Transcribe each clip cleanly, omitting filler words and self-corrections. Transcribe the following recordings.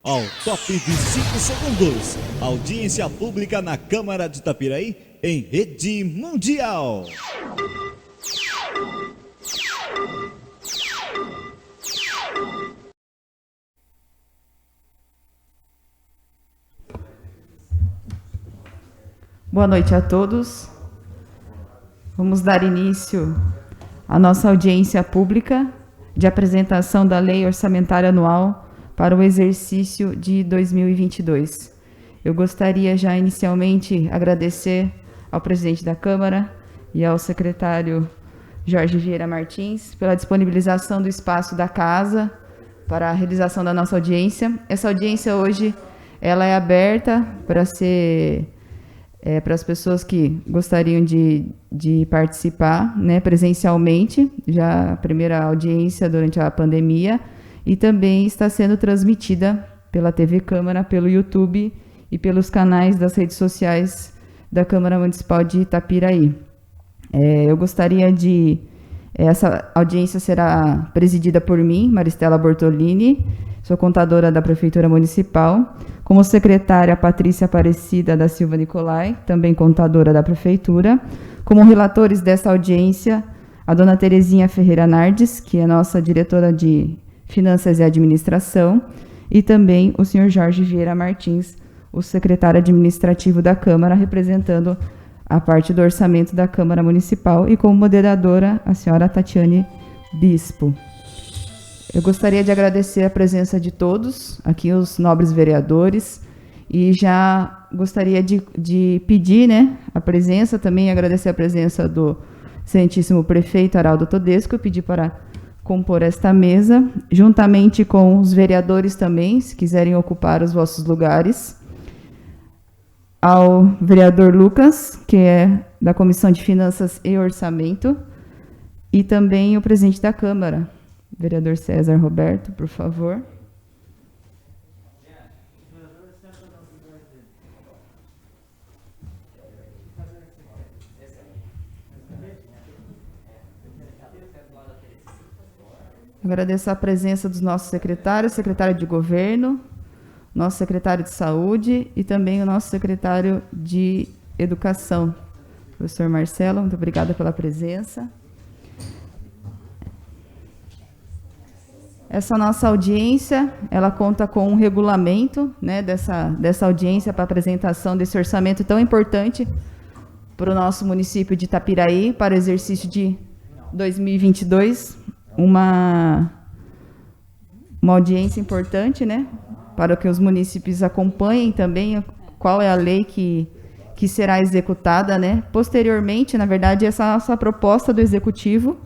Ao top de 5 segundos, audiência pública na Câmara de Itapiraí em rede mundial. Boa noite a todos. Vamos dar início à nossa audiência pública de apresentação da Lei Orçamentária Anual para o exercício de 2022. Eu gostaria já inicialmente agradecer ao presidente da Câmara e ao secretário Jorge Vieira Martins pela disponibilização do espaço da casa para a realização da nossa audiência. Essa audiência hoje ela é aberta para ser para as pessoas que gostariam de participar, né, presencialmente, já a primeira audiência durante a pandemia, e também está sendo transmitida pela TV Câmara, pelo YouTube e pelos canais das redes sociais da Câmara Municipal de Itapiraí. Eu gostaria essa audiência será presidida por mim, Maristela Bortolini, sou contadora da Prefeitura Municipal, como secretária Patrícia Aparecida da Silva Nicolai, também contadora da Prefeitura, como relatores dessa audiência, a dona Terezinha Ferreira Nardes, que é nossa diretora de Finanças e Administração, e também o senhor Jorge Vieira Martins, o secretário administrativo da Câmara, representando a parte do orçamento da Câmara Municipal, e como moderadora, a senhora Tatiane Bispo. Eu gostaria de agradecer a presença de todos, aqui os nobres vereadores, e já gostaria de pedir, né, a presença, também agradecer a presença do excelentíssimo prefeito Araldo Todesco, pedir para compor esta mesa, juntamente com os vereadores também, se quiserem ocupar os vossos lugares, ao vereador Lucas, que é da Comissão de Finanças e Orçamento, e também o presidente da Câmara, vereador César Roberto, por favor. Agradeço a presença dos nossos secretários, secretário de Governo, nosso secretário de Saúde e também o nosso secretário de Educação, professor Marcelo. Muito obrigada pela presença. Essa nossa audiência, ela conta com um regulamento, né, dessa audiência para apresentação desse orçamento tão importante para o nosso município de Itapiraí, para o exercício de 2022, uma audiência importante, né, para que os municípios acompanhem também qual é a lei que será executada, né. Posteriormente, na verdade, essa nossa proposta do Executivo,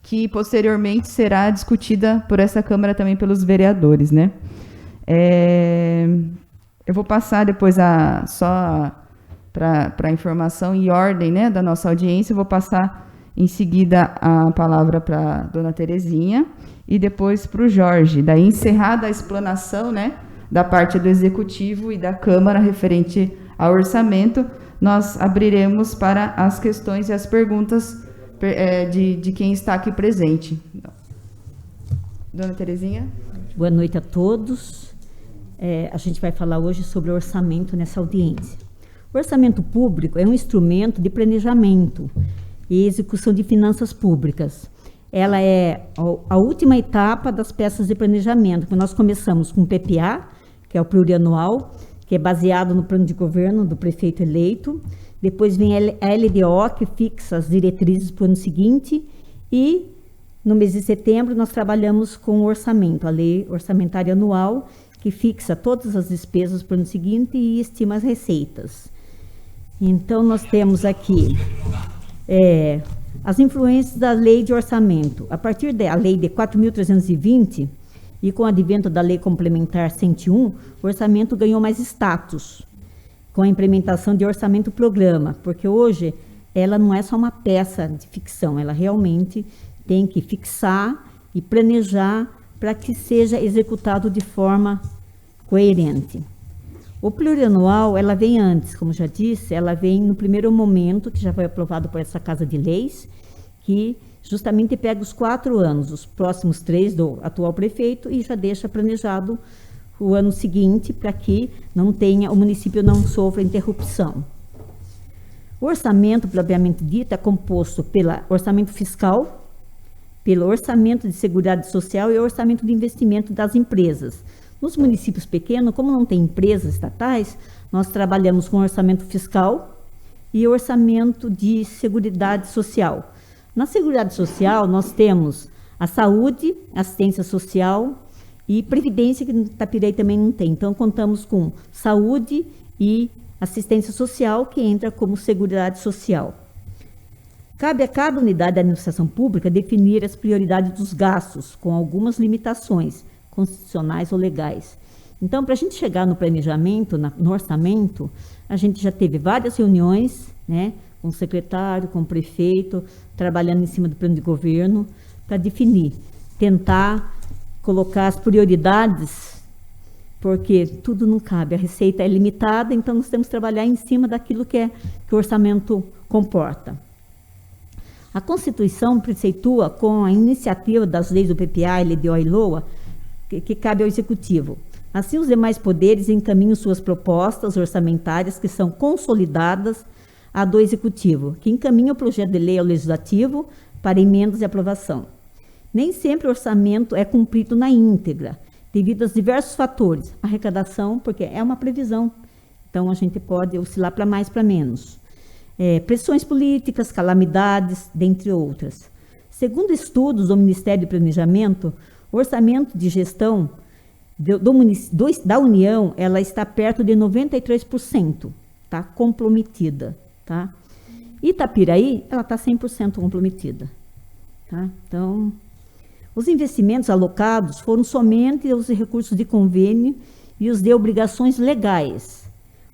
que posteriormente será discutida por essa Câmara também pelos vereadores, né. Eu vou passar depois só para a informação e ordem, né, da nossa audiência, eu vou passar em seguida a palavra para a dona Terezinha e depois para o Jorge. Daí, encerrada a explanação, né, da parte do Executivo e da Câmara referente ao orçamento, nós abriremos para as questões e as perguntas de quem está aqui presente. Dona Terezinha. Boa noite a todos. A gente vai falar hoje sobre o orçamento nessa audiência. O orçamento público é um instrumento de planejamento e execução de finanças públicas. Ela é a última etapa das peças de planejamento, que nós começamos com o PPA, que é o plurianual, que é baseado no plano de governo do prefeito eleito. Depois vem a LDO, que fixa as diretrizes para o ano seguinte, e no mês de setembro nós trabalhamos com o orçamento, a lei orçamentária anual, que fixa todas as despesas para o ano seguinte e estima as receitas. Então nós temos aqui as influências da lei de orçamento. A partir da lei de 4.320 e com o advento da lei complementar 101, o orçamento ganhou mais status, com a implementação de orçamento-programa, porque hoje ela não é só uma peça de ficção, ela realmente tem que fixar e planejar para que seja executado de forma coerente. O plurianual, ela vem antes, como já disse, ela vem no primeiro momento, que já foi aprovado por essa Casa de Leis, que justamente pega os 4 anos, os próximos 3 do atual prefeito, e já deixa planejado o ano seguinte, para que o município não sofra interrupção. O orçamento, propriamente dito, é composto pelo orçamento fiscal, pelo orçamento de seguridade social e o orçamento de investimento das empresas. Nos municípios pequenos, como não tem empresas estatais, nós trabalhamos com orçamento fiscal e orçamento de seguridade social. Na seguridade social, nós temos a saúde, assistência social e previdência, que no Itapiraí também não tem. Então, contamos com saúde e assistência social, que entra como seguridade social. Cabe a cada unidade da administração pública definir as prioridades dos gastos, com algumas limitações constitucionais ou legais. Então, para a gente chegar no planejamento, no orçamento, a gente já teve várias reuniões, né, com o secretário, com o prefeito, trabalhando em cima do plano de governo, para definir, tentar colocar as prioridades, porque tudo não cabe, a receita é limitada, então nós temos que trabalhar em cima daquilo que o orçamento comporta. A Constituição preceitua com a iniciativa das leis do PPA, LDO e LOA, que cabe ao Executivo. Assim, os demais poderes encaminham suas propostas orçamentárias, que são consolidadas do Executivo, que encaminha o projeto de lei ao Legislativo para emendas e aprovação. Nem sempre o orçamento é cumprido na íntegra, devido aos diversos fatores. Arrecadação, porque é uma previsão, então a gente pode oscilar para mais, para menos. Pressões políticas, calamidades, dentre outras. Segundo estudos do Ministério do Planejamento, o orçamento de gestão da União, ela está perto de 93%, tá? Comprometida, tá? Itapiraí, ela está 100% comprometida, tá? Então, os investimentos alocados foram somente os recursos de convênio e os de obrigações legais,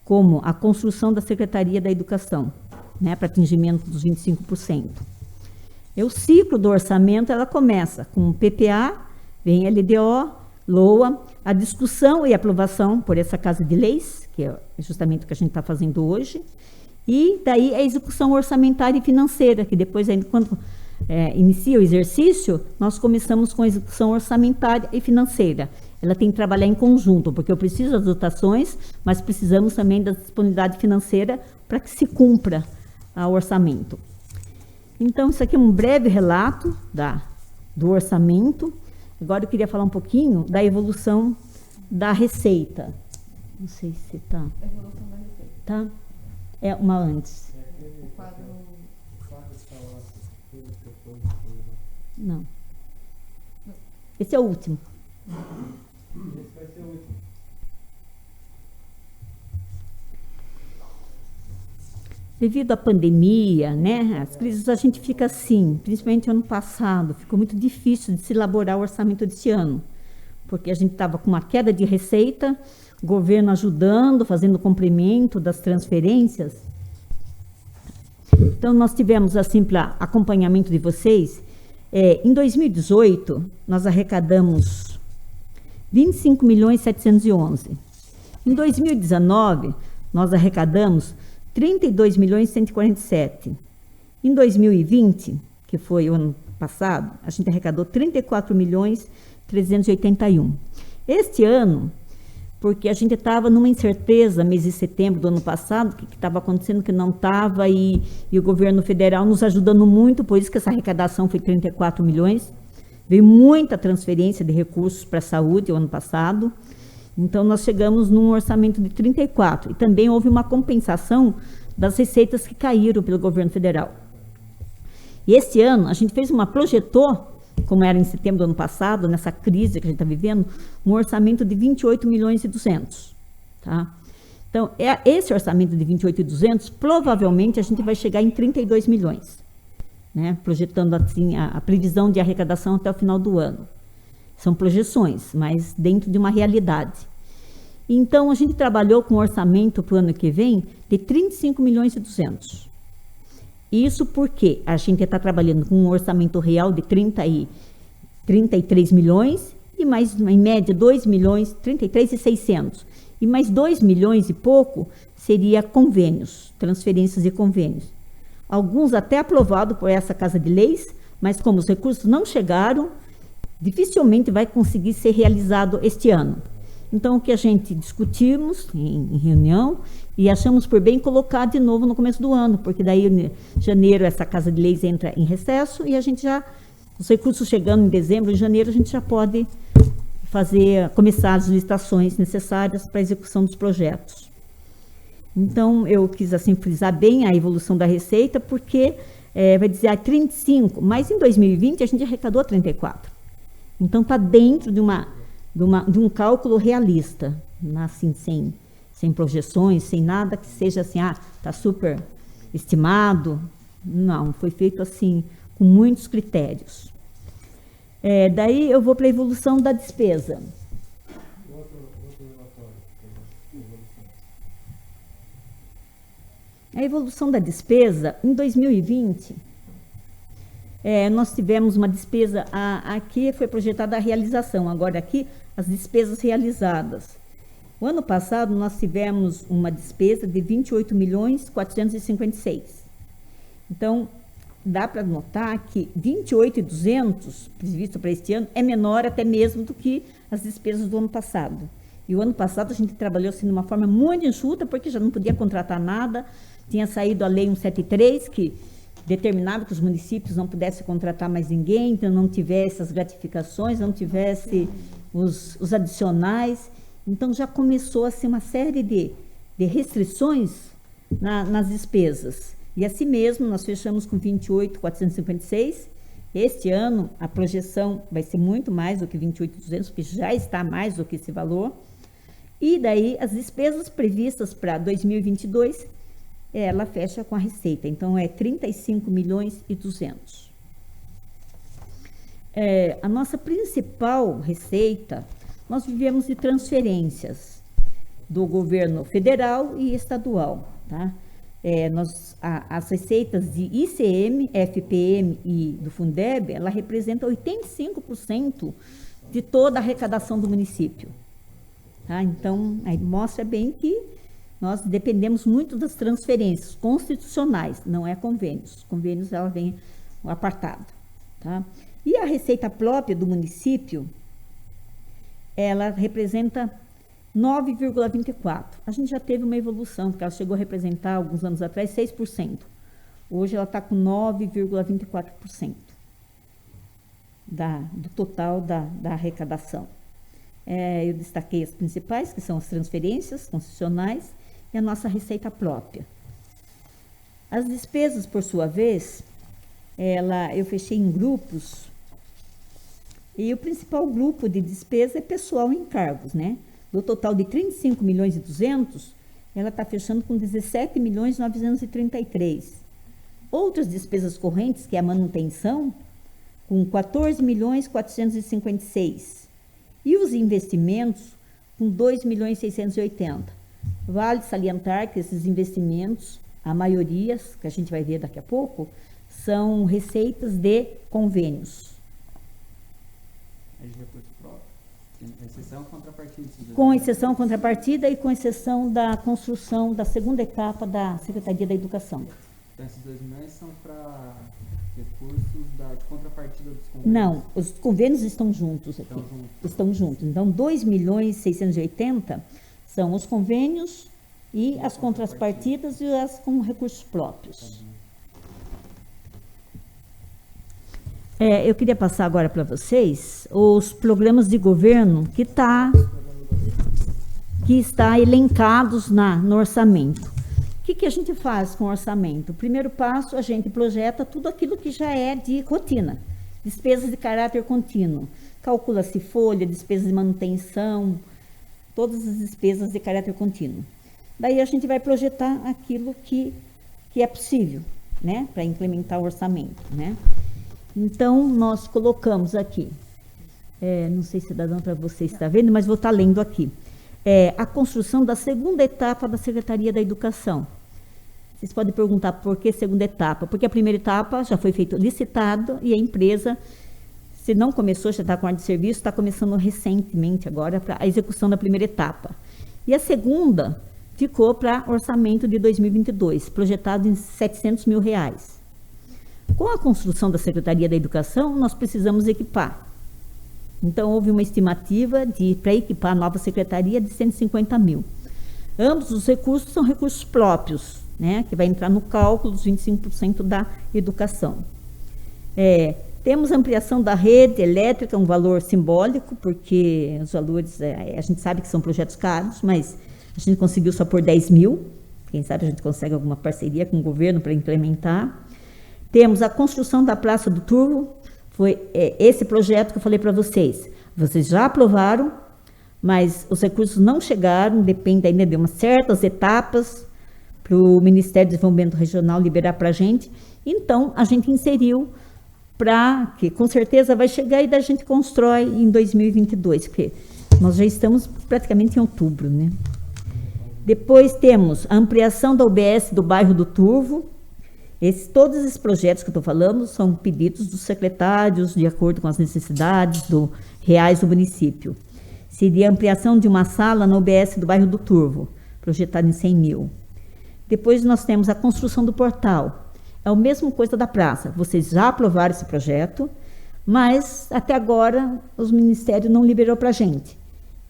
como a construção da Secretaria da Educação, né, para atingimento dos 25%. O ciclo do orçamento, ela começa com o PPA, vem LDO, LOA, a discussão e aprovação por essa Casa de Leis, que é justamente o que a gente está fazendo hoje, e daí a execução orçamentária e financeira, que depois, quando inicia o exercício, nós começamos com a execução orçamentária e financeira. Ela tem que trabalhar em conjunto, porque eu preciso das dotações, mas precisamos também da disponibilidade financeira para que se cumpra o orçamento. Então, isso aqui é um breve relato do orçamento. Agora eu queria falar um pouquinho da evolução da receita. Não sei se está. A evolução da receita. Tá? É uma antes. Não. Esse é o último. Esse vai ser o último. Devido à pandemia, né, as crises, a gente fica assim, principalmente ano passado, ficou muito difícil de se elaborar o orçamento desse ano, porque a gente estava com uma queda de receita, o governo ajudando, fazendo complemento das transferências. Então, nós tivemos, assim, para acompanhamento de vocês, em 2018, nós arrecadamos 25.711. Em 2019, nós arrecadamos 32.147. Em 2020, que foi o ano passado, a gente arrecadou 34.381. Este ano, porque a gente estava numa incerteza, mês de setembro do ano passado, que estava acontecendo, que não estava, e o governo federal nos ajudando muito, por isso que essa arrecadação foi 34 milhões. Veio muita transferência de recursos para a saúde o ano passado. Então, nós chegamos num orçamento de 34. E também houve uma compensação das receitas que caíram pelo governo federal. E esse ano, a gente projetou, como era em setembro do ano passado, nessa crise que a gente está vivendo, um orçamento de 28.200.000. Tá? Então, esse orçamento de 28.200.000, provavelmente a gente vai chegar em 32 milhões. Né? Projetando assim a previsão de arrecadação até o final do ano. São projeções, mas dentro de uma realidade. Então, a gente trabalhou com um orçamento para o ano que vem de 35.200.000. Isso porque a gente está trabalhando com um orçamento real de 33 milhões e mais, em média, 2 milhões, 33.600. E mais 2 milhões e pouco seria convênios, transferências de convênios. Alguns até aprovados por essa Casa de Leis, mas como os recursos não chegaram, dificilmente vai conseguir ser realizado este ano. Então, o que a gente discutimos em reunião e achamos por bem colocar de novo no começo do ano, porque daí em janeiro essa Casa de Leis entra em recesso e a gente já, os recursos chegando em dezembro, em janeiro, a gente já pode começar as licitações necessárias para a execução dos projetos. Então, eu quis assim frisar bem a evolução da receita, porque vai dizer 35, mas em 2020 a gente arrecadou 34. Então, está dentro de um cálculo realista, assim, sem projeções, sem nada que seja assim, está super estimado. Não, foi feito assim, com muitos critérios. Daí eu vou para a evolução da despesa. A evolução da despesa, em 2020, nós tivemos uma despesa, aqui foi projetada a realização, agora aqui as despesas realizadas. O ano passado nós tivemos uma despesa de 28.456. Então, dá para notar que 28.200, previsto para este ano, é menor até mesmo do que as despesas do ano passado. E o ano passado a gente trabalhou assim de uma forma muito enxuta, porque já não podia contratar nada, tinha saído a Lei 173, que determinava que os municípios não pudessem contratar mais ninguém, então não tivesse as gratificações, não tivesse os adicionais. Então já começou a ser uma série de restrições nas despesas. E assim mesmo, nós fechamos com 28.456. Este ano, a projeção vai ser muito mais do que 28.200, porque já está mais do que esse valor. E daí, as despesas previstas para 2022, ela fecha com a receita. Então, é 35.200.000. A nossa principal receita, nós vivemos de transferências do governo federal e estadual, tá? As receitas de ICM, FPM e do Fundeb, ela representa 85% de toda a arrecadação do município. Tá? Então, aí mostra bem que nós dependemos muito das transferências constitucionais, não é convênios. Convênios, ela vem apartado. Tá? E a receita própria do município, ela representa 9,24%. A gente já teve uma evolução, porque ela chegou a representar, alguns anos atrás, 6%. Hoje ela está com 9,24% do total da arrecadação. Eu destaquei as principais, que são as transferências concessionais e a nossa receita própria. As despesas, por sua vez, eu fechei em grupos, e o principal grupo de despesa é pessoal e encargos, né? Do total de 35.200.000, ela está fechando com 17.933.000. Outras despesas correntes, que é a manutenção, com 14.456.000. E os investimentos, com 2.680.000. Vale salientar que esses investimentos, a maioria, que a gente vai ver daqui a pouco, são receitas de convênios. Exceção, contrapartida. Com exceção, contrapartida e com exceção da construção da segunda etapa da Secretaria da Educação. Então, esses 2 milhões são para recursos de contrapartida dos convênios? Não, os convênios estão juntos aqui. Estão juntos. Então, 2.680.000 são os convênios e as contrapartidas e as com recursos próprios. Eu queria passar agora para vocês os programas de governo que está elencados no orçamento. O que a gente faz com o orçamento? O primeiro passo, a gente projeta tudo aquilo que já é de rotina, despesas de caráter contínuo. Calcula-se folha, despesas de manutenção, todas as despesas de caráter contínuo. Daí a gente vai projetar aquilo que é possível, né, para implementar o orçamento, né? Então, nós colocamos aqui, não sei se dá para você estar vendo, mas vou estar lendo aqui, a construção da segunda etapa da Secretaria da Educação. Vocês podem perguntar por que segunda etapa? Porque a primeira etapa já foi feito licitado e a empresa, se não começou, já está com ordem de serviço, está começando recentemente agora para a execução da primeira etapa. E a segunda ficou para orçamento de 2022, projetado em R$700 mil. Com a construção da Secretaria da Educação, nós precisamos equipar Então, houve uma estimativa para equipar a nova secretaria de 150 mil. Ambos os recursos são recursos próprios, né, que vai entrar no cálculo dos 25% da educação. Temos ampliação da rede elétrica, um valor simbólico, porque os valores, a gente sabe que são projetos caros, mas a gente conseguiu só por 10 mil, quem sabe a gente consegue alguma parceria com o governo para implementar. Temos a construção da Praça do Turvo, foi esse projeto que eu falei para vocês. Vocês já aprovaram, mas os recursos não chegaram, depende ainda de umas certas etapas para o Ministério do Desenvolvimento Regional liberar para a gente. Então, a gente inseriu para que, com certeza, vai chegar e daí a gente constrói em 2022, porque nós já estamos praticamente em outubro, né? Depois temos a ampliação da UBS do bairro do Turvo. Todos esses projetos que eu estou falando são pedidos dos secretários, de acordo com as necessidades reais do município. Seria a ampliação de uma sala na UBS do bairro do Turvo, projetada em 100 mil. Depois nós temos a construção do portal. É a mesma coisa da praça. Vocês já aprovaram esse projeto, mas até agora os ministérios não liberou para a gente.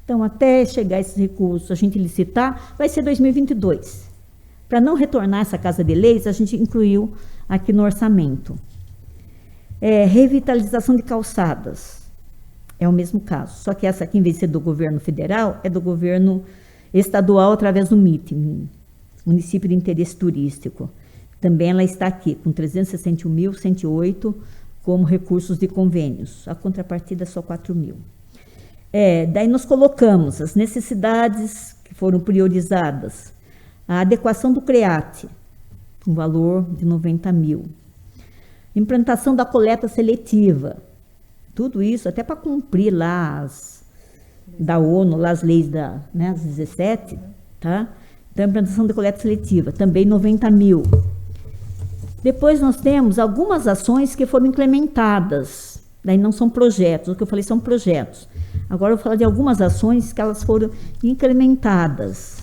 Então, até chegar esses recursos, a gente licitar, vai ser 2022. Para não retornar essa Casa de Leis, a gente incluiu aqui no orçamento. Revitalização de calçadas. É o mesmo caso. Só que essa aqui, em vez de ser do governo federal, é do governo estadual através do MIT, Município de Interesse Turístico. Também ela está aqui, com 361.108 como recursos de convênios. A contrapartida é só 4 mil. Daí nós colocamos as necessidades que foram priorizadas. A adequação do CREAT, um valor de 90 mil. Implantação da coleta seletiva. Tudo isso até para cumprir lá da ONU, lá as leis as 17, tá? Então, implantação da coleta seletiva, também 90 mil. Depois nós temos algumas ações que foram implementadas, daí não são projetos, o que eu falei são projetos. Agora eu vou falar de algumas ações que elas foram incrementadas.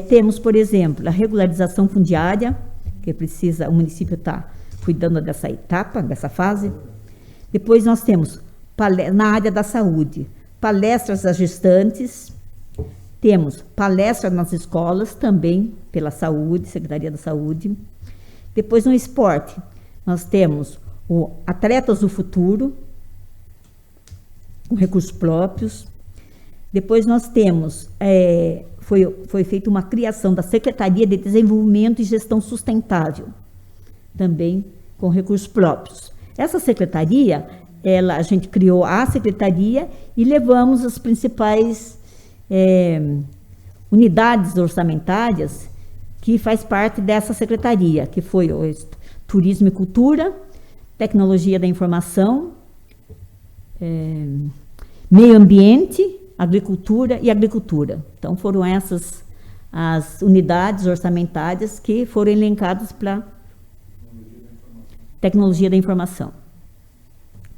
Temos, por exemplo, a regularização fundiária, que o município está cuidando dessa etapa, dessa fase. Depois nós temos, na área da saúde, palestras às gestantes, temos palestras nas escolas, também pela saúde, Secretaria da Saúde. Depois no esporte, nós temos o Atletas do Futuro, com recursos próprios. Depois nós temos, foi feita uma criação da Secretaria de Desenvolvimento e Gestão Sustentável, também com recursos próprios. Essa secretaria, a gente criou a secretaria e levamos as principais unidades orçamentárias que faz parte dessa secretaria, que foi o Turismo e Cultura, Tecnologia da Informação, Meio Ambiente, Agricultura e Agricultura. Então, foram essas as unidades orçamentárias que foram elencadas para Tecnologia da Informação.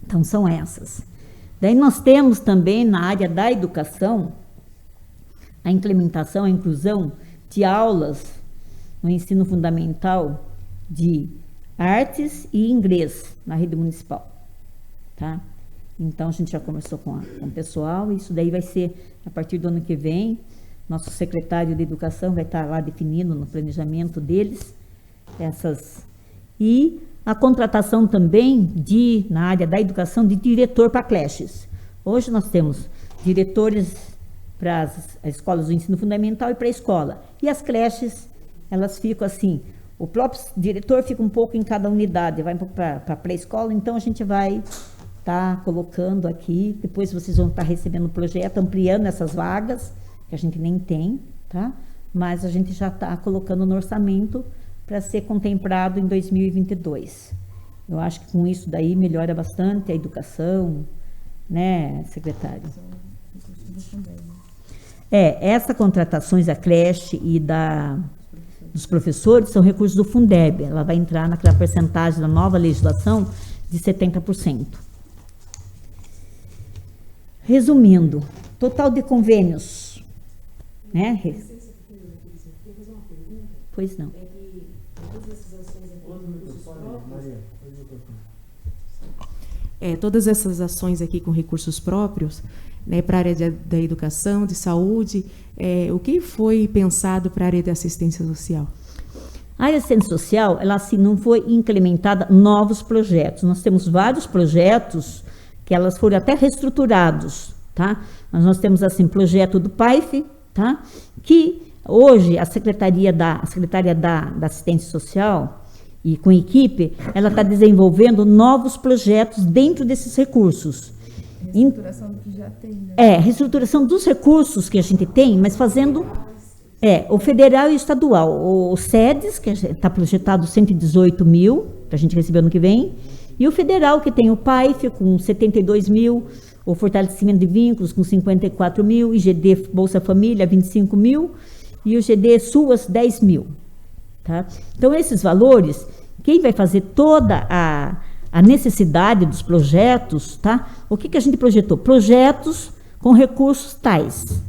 Então, são essas. Daí nós temos também, na área da educação, a implementação, a inclusão de aulas no ensino fundamental de artes e inglês na rede municipal. Tá? Então, a gente já conversou com o pessoal, isso daí vai ser, a partir do ano que vem, nosso secretário de Educação vai estar lá definindo no planejamento deles, e a contratação também na área da educação, de diretor para creches. Hoje nós temos diretores para as escolas do ensino fundamental e para a escola. E as creches, elas ficam assim, o próprio diretor fica um pouco em cada unidade, vai para a pré-escola, então a gente vai estar colocando aqui, depois vocês vão estar recebendo o projeto, ampliando essas vagas, que a gente nem tem, tá? Mas a gente já está colocando no orçamento para ser contemplado em 2022. Eu acho que com isso daí melhora bastante a educação, né, secretário? Essas contratações da creche e dos professores são recursos do Fundeb. Ela vai entrar naquela percentagem da nova legislação de 70%. Resumindo, total de convênios, né? Pois não. todas essas ações aqui com recursos próprios, né, para a área da educação, de saúde, o que foi pensado para a área da assistência social? A área de assistência social, ela assim, não foi implementada novos projetos. Nós temos vários projetos que elas foram até reestruturados, tá? Mas nós temos assim, projeto do PAIF, tá? Que hoje a secretária da assistência social e com equipe, ela está desenvolvendo novos projetos dentro desses recursos. Reestruturação do que já tem, né? Reestruturação dos recursos que a gente tem, mas fazendo o federal e o estadual. O SEDES, que está projetado 118 mil, para a gente receber ano que vem, e o federal, que tem o PAIF com 72 mil, o fortalecimento de vínculos com 54 mil, IGD Bolsa Família 25 mil, e o GD SUAS 10 mil. Tá? Então, esses valores, quem vai fazer toda a necessidade dos projetos, tá? O que a gente projetou? Projetos com recursos tais.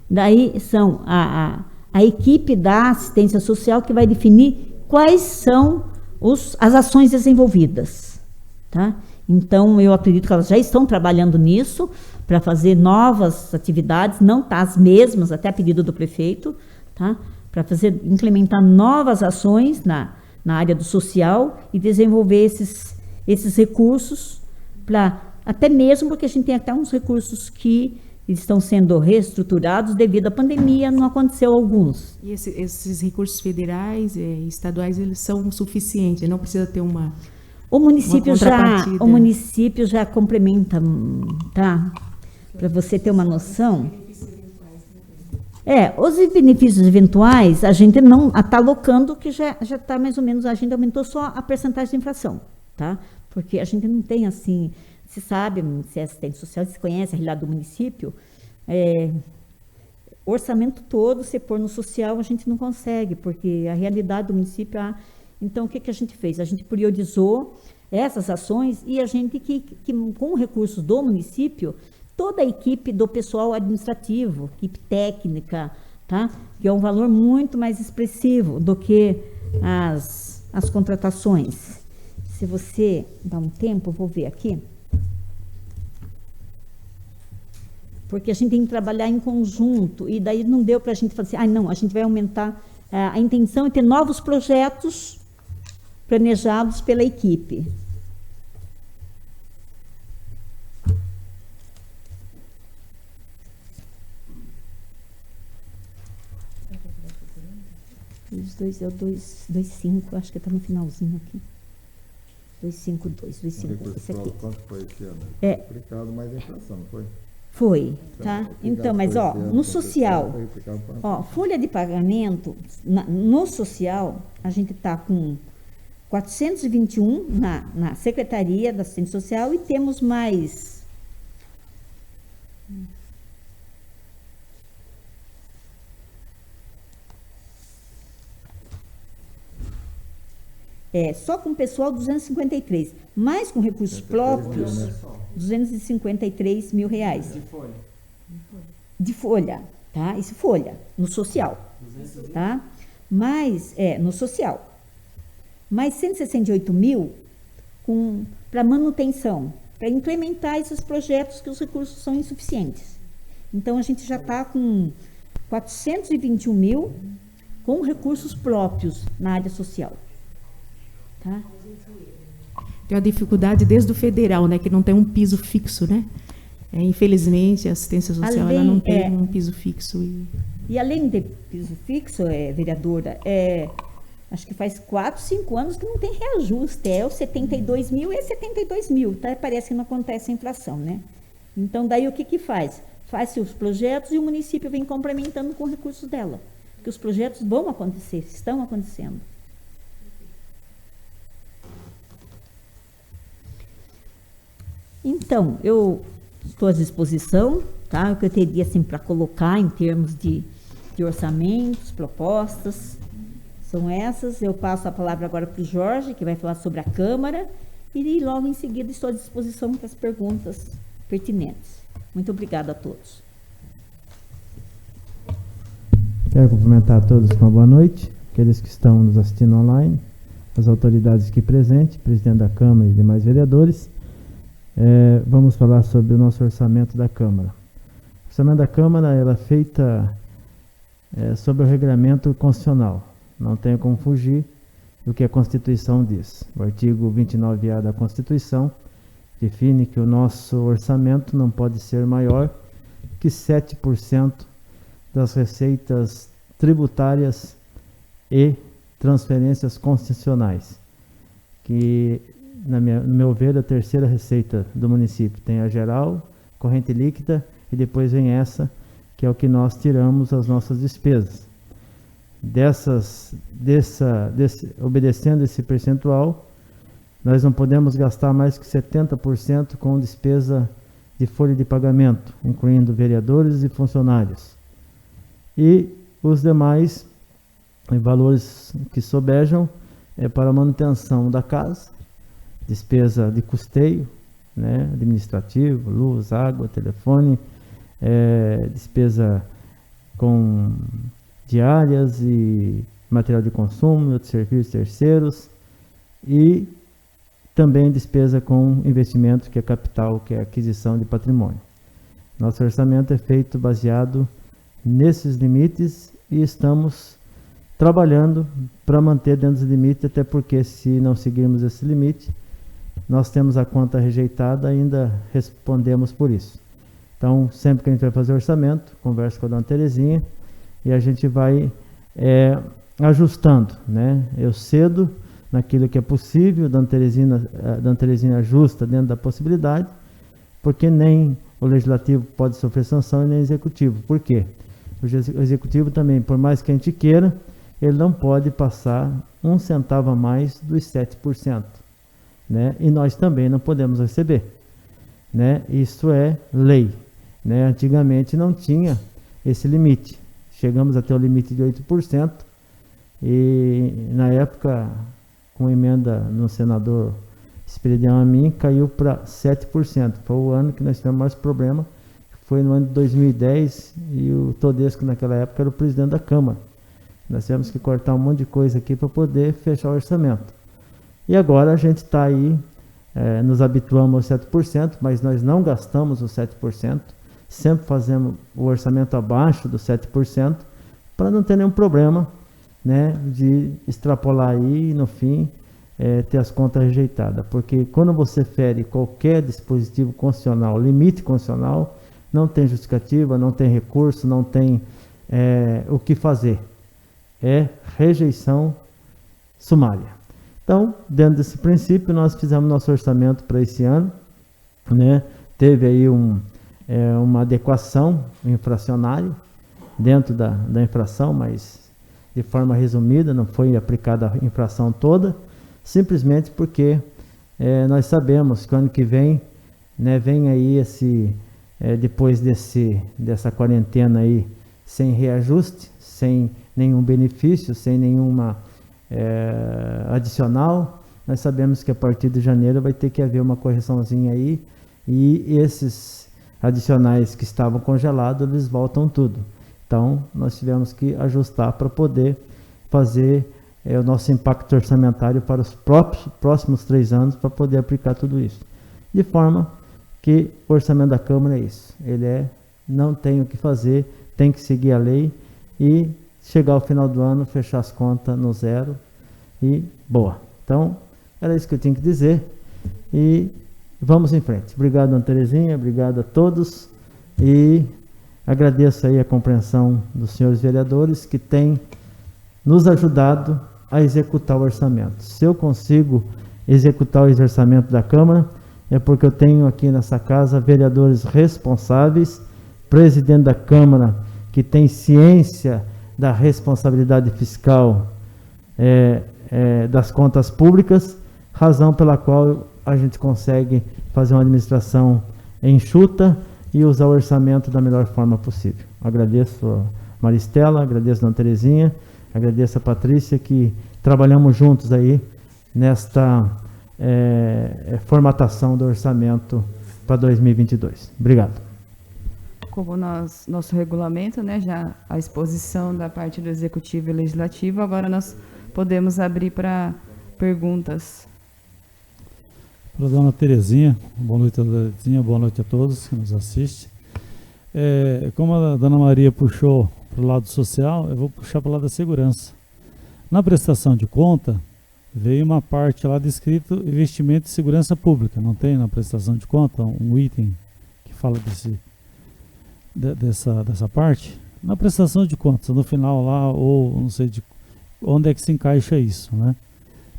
Daí são a equipe da assistência social que vai definir quais são as ações desenvolvidas. Tá? Então, eu acredito que elas já estão trabalhando nisso, para fazer novas atividades, não tá as mesmas, até a pedido do prefeito, tá? Para implementar novas ações na área do social e desenvolver esses recursos, até mesmo porque a gente tem até uns recursos que estão sendo reestruturados devido à pandemia, não aconteceu alguns. E esses recursos federais e estaduais, eles são suficientes, não precisa ter uma contrapartida. O município já complementa, tá? Para você ter uma noção. Os benefícios eventuais, a gente não está alocando, que já está mais ou menos, a gente aumentou só a percentagem de inflação, tá? Porque a gente não tem assim, se sabe, se é assistente social, se conhece a realidade do município, orçamento todo, se pôr no social, a gente não consegue, porque a realidade do município, então o que a gente fez? A gente priorizou essas ações e a gente que com recursos do município, toda a equipe do pessoal administrativo, equipe técnica, tá? Que é um valor muito mais expressivo do que as contratações. Se você dá um tempo, eu vou ver aqui. Porque a gente tem que trabalhar em conjunto, e daí não deu para a gente fazer assim, não, a gente vai aumentar, a intenção é ter novos projetos planejados pela equipe. Os dois é o 225, acho que está no finalzinho aqui. 252, 252, esse aqui. Quanto foi esse ano? Aplicado mais a inflação, não foi? Foi, tá? Então, mas no social, folha de pagamento, no social, a gente está com 421 na Secretaria da Assistência Social e temos mais... só com o pessoal 253, mais com recursos próprios, 253 mil reais. De folha? De folha, tá? Isso folha, no social, tá? Mas, no social. Mais 168 mil para manutenção, para implementar esses projetos que os recursos são insuficientes. Então, a gente já está com 421 mil com recursos próprios na área social. Tá? Tem uma dificuldade desde o federal, né, que não tem um piso fixo, né? Infelizmente, a assistência social ela não tem um piso fixo. E além de piso fixo, vereadora, acho que faz 4, 5 anos que não tem reajuste. Os 72 mil é 72 mil, tá? Parece que não acontece a inflação, né? Então, daí o que faz? Faz-se os projetos e o município vem complementando com recursos dela. Porque os projetos vão acontecer, estão acontecendo. Então, eu estou à disposição, tá? O que eu teria assim, para colocar em termos de orçamentos, propostas, são essas. Eu passo a palavra agora para o Jorge, que vai falar sobre a Câmara, e logo em seguida estou à disposição para as perguntas pertinentes. Muito obrigada a todos. Quero cumprimentar a todos com uma boa noite, aqueles que estão nos assistindo online, as autoridades aqui presentes, presidente da Câmara e demais vereadores. Vamos falar sobre o nosso orçamento da Câmara. O orçamento da Câmara ela é feita sobre o regramento constitucional. Não tem como fugir do que a Constituição diz. O artigo 29A da Constituição define que o nosso orçamento não pode ser maior que 7% das receitas tributárias e transferências constitucionais, que, no meu ver, a terceira receita do município tem a geral, corrente líquida, e depois vem essa, que é o que nós tiramos as nossas despesas. Obedecendo esse percentual, nós não podemos gastar mais que 70% com despesa de folha de pagamento, incluindo vereadores e funcionários. E os demais valores que sobejam para a manutenção da casa, despesa de custeio, né, administrativo, luz, água, telefone, despesa com diárias e material de consumo, outros serviços terceiros, e também despesa com investimento, que é capital, que é aquisição de patrimônio. Nosso orçamento é feito baseado nesses limites e estamos trabalhando para manter dentro dos limites, até porque se não seguirmos esse limite, nós temos a conta rejeitada, ainda respondemos por isso. Então, sempre que a gente vai fazer orçamento, converso com a dona Terezinha e a gente vai ajustando, né? Eu cedo naquilo que é possível, a dona Terezinha ajusta dentro da possibilidade, porque nem o Legislativo pode sofrer sanção e nem o Executivo. Por quê? O Executivo também, por mais que a gente queira, ele não pode passar um centavo a mais dos 7%, né? E nós também não podemos receber, né? Isso é lei, né? Antigamente não tinha esse limite. Chegamos até o limite de 8% e na época, com emenda no senador Esperidião a mim, caiu para 7%. Foi o ano que nós tivemos mais problema, foi no ano de 2010, e o Todesco naquela época era o presidente da Câmara. Nós tivemos que cortar um monte de coisa aqui para poder fechar o orçamento. E agora a gente está aí, nos habituamos aos 7%, mas nós não gastamos os 7%, sempre fazemos o orçamento abaixo dos 7%, para não ter nenhum problema, né, de extrapolar aí e no fim ter as contas rejeitadas. Porque quando você fere qualquer dispositivo constitucional, limite constitucional, não tem justificativa, não tem recurso, não tem o que fazer. É rejeição sumária. Então, dentro desse princípio, nós fizemos nosso orçamento para esse ano, né? Teve aí uma adequação infracionária dentro da infração, mas de forma resumida, não foi aplicada a infração toda, simplesmente porque nós sabemos que o ano que vem, né, vem aí depois dessa quarentena aí, sem reajuste, sem nenhum benefício, sem nenhuma adicional, nós sabemos que a partir de janeiro vai ter que haver uma correçãozinha aí, e esses adicionais que estavam congelados, eles voltam tudo. Então, nós tivemos que ajustar para poder fazer o nosso impacto orçamentário para os próximos 3 anos, para poder aplicar tudo isso. De forma que o orçamento da Câmara é isso. Ele não tem o que fazer, tem que seguir a lei e chegar ao final do ano, fechar as contas no zero e boa. Então, era isso que eu tinha que dizer e vamos em frente. Obrigado, dona Terezinha, obrigado a todos e agradeço aí a compreensão dos senhores vereadores que têm nos ajudado a executar o orçamento. Se eu consigo executar o orçamento da Câmara, é porque eu tenho aqui nessa casa vereadores responsáveis, presidente da Câmara que tem ciência da responsabilidade fiscal das contas públicas, razão pela qual a gente consegue fazer uma administração enxuta e usar o orçamento da melhor forma possível. Agradeço a Maristela, agradeço a dona Terezinha, agradeço a Patrícia, que trabalhamos juntos aí nesta formatação do orçamento para 2022. Obrigado. Como nosso regulamento, né, já a exposição da parte do Executivo e Legislativo, agora nós podemos abrir para perguntas. Para a dona Terezinha, boa noite, dona Terezinha, boa noite a todos que nos assistem. Como a dona Maria puxou para o lado social, eu vou puxar para o lado da segurança. Na prestação de conta, veio uma parte lá descrito investimento em segurança pública. Não tem na prestação de conta um item que fala dessa parte? Na prestação de contas, no final lá, ou não sei de onde é que se encaixa isso, né?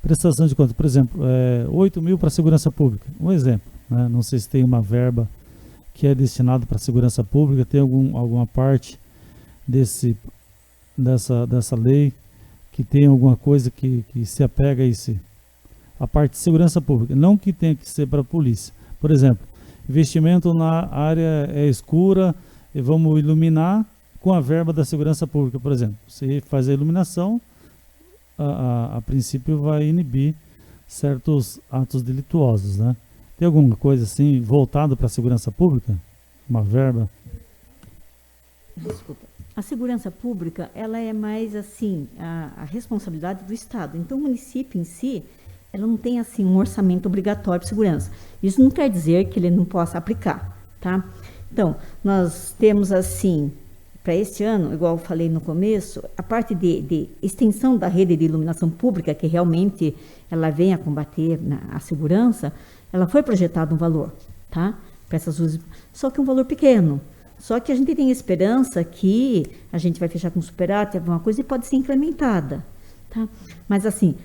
Prestação de contas, por exemplo, 8 mil para segurança pública, um exemplo, né? Não sei se tem uma verba que é destinada para segurança pública, tem alguma parte dessa lei que tem alguma coisa que se apega a parte de segurança pública, não que tenha que ser para a polícia. Por exemplo, investimento na área escura e vamos iluminar com a verba da segurança pública, por exemplo. Se faz a iluminação, a princípio vai inibir certos atos delituosos, né? Tem alguma coisa assim voltada para a segurança pública? Uma verba? Desculpa. A segurança pública, ela é mais assim, a responsabilidade do Estado. Então, o município em si, ela não tem assim um orçamento obrigatório de segurança. Isso não quer dizer que ele não possa aplicar, tá? Então, nós temos assim, para este ano, igual eu falei no começo, a parte de extensão da rede de iluminação pública, que realmente ela vem a combater a segurança, ela foi projetado um valor, tá? Para essas luzes, só que um valor pequeno. Só que a gente tem esperança que a gente vai fechar com superávit, alguma coisa, e pode ser incrementada, tá? Mas assim,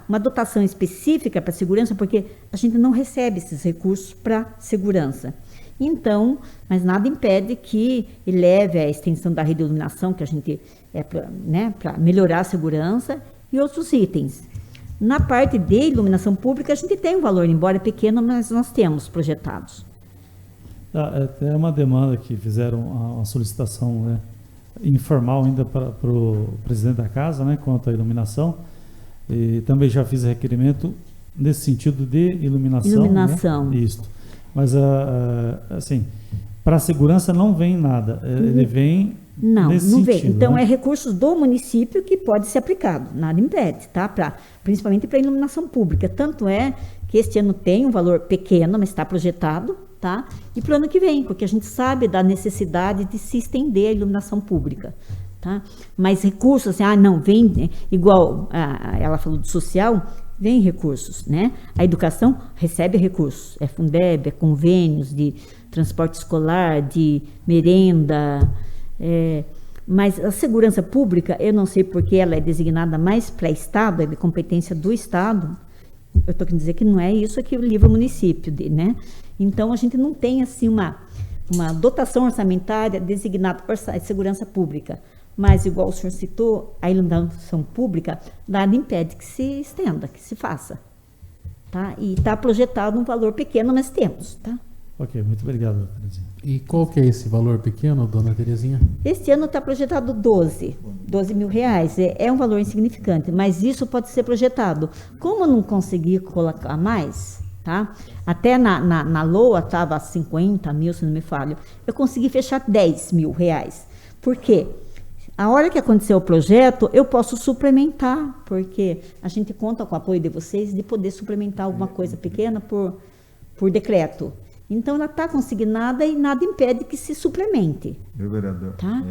uma dotação específica para segurança, porque a gente não recebe esses recursos para segurança. Então, mas nada impede que eleve a extensão da rede de iluminação, que a gente para melhorar a segurança, e outros itens. Na parte de iluminação pública, a gente tem um valor, embora pequeno, mas nós temos projetados. É uma demanda que fizeram uma solicitação, né, informal ainda para o presidente da casa, né, quanto à iluminação, e também já fiz requerimento nesse sentido de iluminação. Né? Isso. Mas, assim, para a segurança não vem nada, ele vem nesse sentido. Não vem. Então, né? É recursos do município que pode ser aplicado, nada impede, tá? Principalmente para a iluminação pública. Tanto é que este ano tem um valor pequeno, mas está projetado, tá? E para o ano que vem, porque a gente sabe da necessidade de se estender a iluminação pública, tá? Mas recursos, assim, não, vem, igual ela falou do social, vem recursos, né? A educação recebe recursos, é Fundeb, é convênios de transporte escolar, de merenda, mas a segurança pública, eu não sei porque ela é designada mais para Estado, é de competência do Estado, eu estou querendo dizer que não é isso que o livro município, né? Então, a gente não tem, assim, uma dotação orçamentária designada para segurança pública. Mas, igual o senhor citou, a iluminação pública, nada impede que se estenda, que se faça. Tá? E está projetado um valor pequeno, mas temos. Tá? Ok, muito obrigado, Terezinha. E qual que é esse valor pequeno, dona Terezinha? Este ano está projetado 12 mil reais. É um valor insignificante, mas isso pode ser projetado. Como eu não consegui colocar mais, tá? Até na LOA estava 50 mil, se não me falho, eu consegui fechar 10 mil reais. Por quê? A hora que acontecer o projeto, eu posso suplementar, porque a gente conta com o apoio de vocês de poder suplementar alguma coisa pequena por decreto. Então, ela está consignada e nada impede que se suplemente. Meu vereador, tá?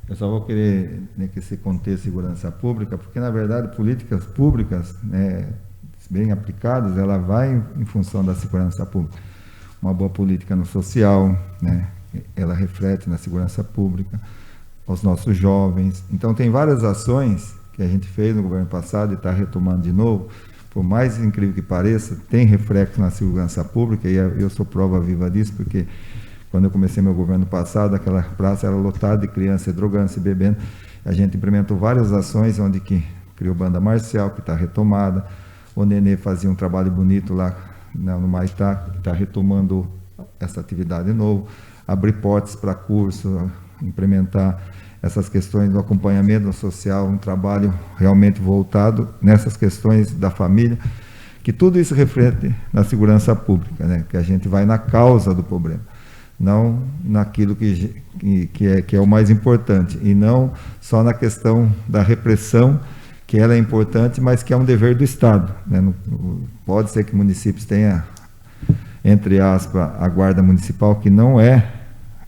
Eu só vou querer, né, que se conter segurança pública, porque, na verdade, políticas públicas, né, bem aplicadas, ela vai em função da segurança pública. Uma boa política no social, né, ela reflete na segurança pública, aos nossos jovens. Então, tem várias ações que a gente fez no governo passado e está retomando de novo. Por mais incrível que pareça, tem reflexo na segurança pública, e eu sou prova viva disso, porque quando eu comecei meu governo passado, aquela praça era lotada de crianças drogando-se, bebendo. A gente implementou várias ações, onde que criou banda marcial, que está retomada. O Nenê fazia um trabalho bonito lá no Maitá, que está retomando essa atividade de novo. Abrir portas para curso, implementar essas questões do acompanhamento social, um trabalho realmente voltado nessas questões da família, que tudo isso reflete na segurança pública, né? Que a gente vai na causa do problema, não naquilo que é o mais importante, e não só na questão da repressão, que ela é importante, mas que é um dever do Estado, né? Pode ser que municípios tenham, entre aspas, a guarda municipal, que não é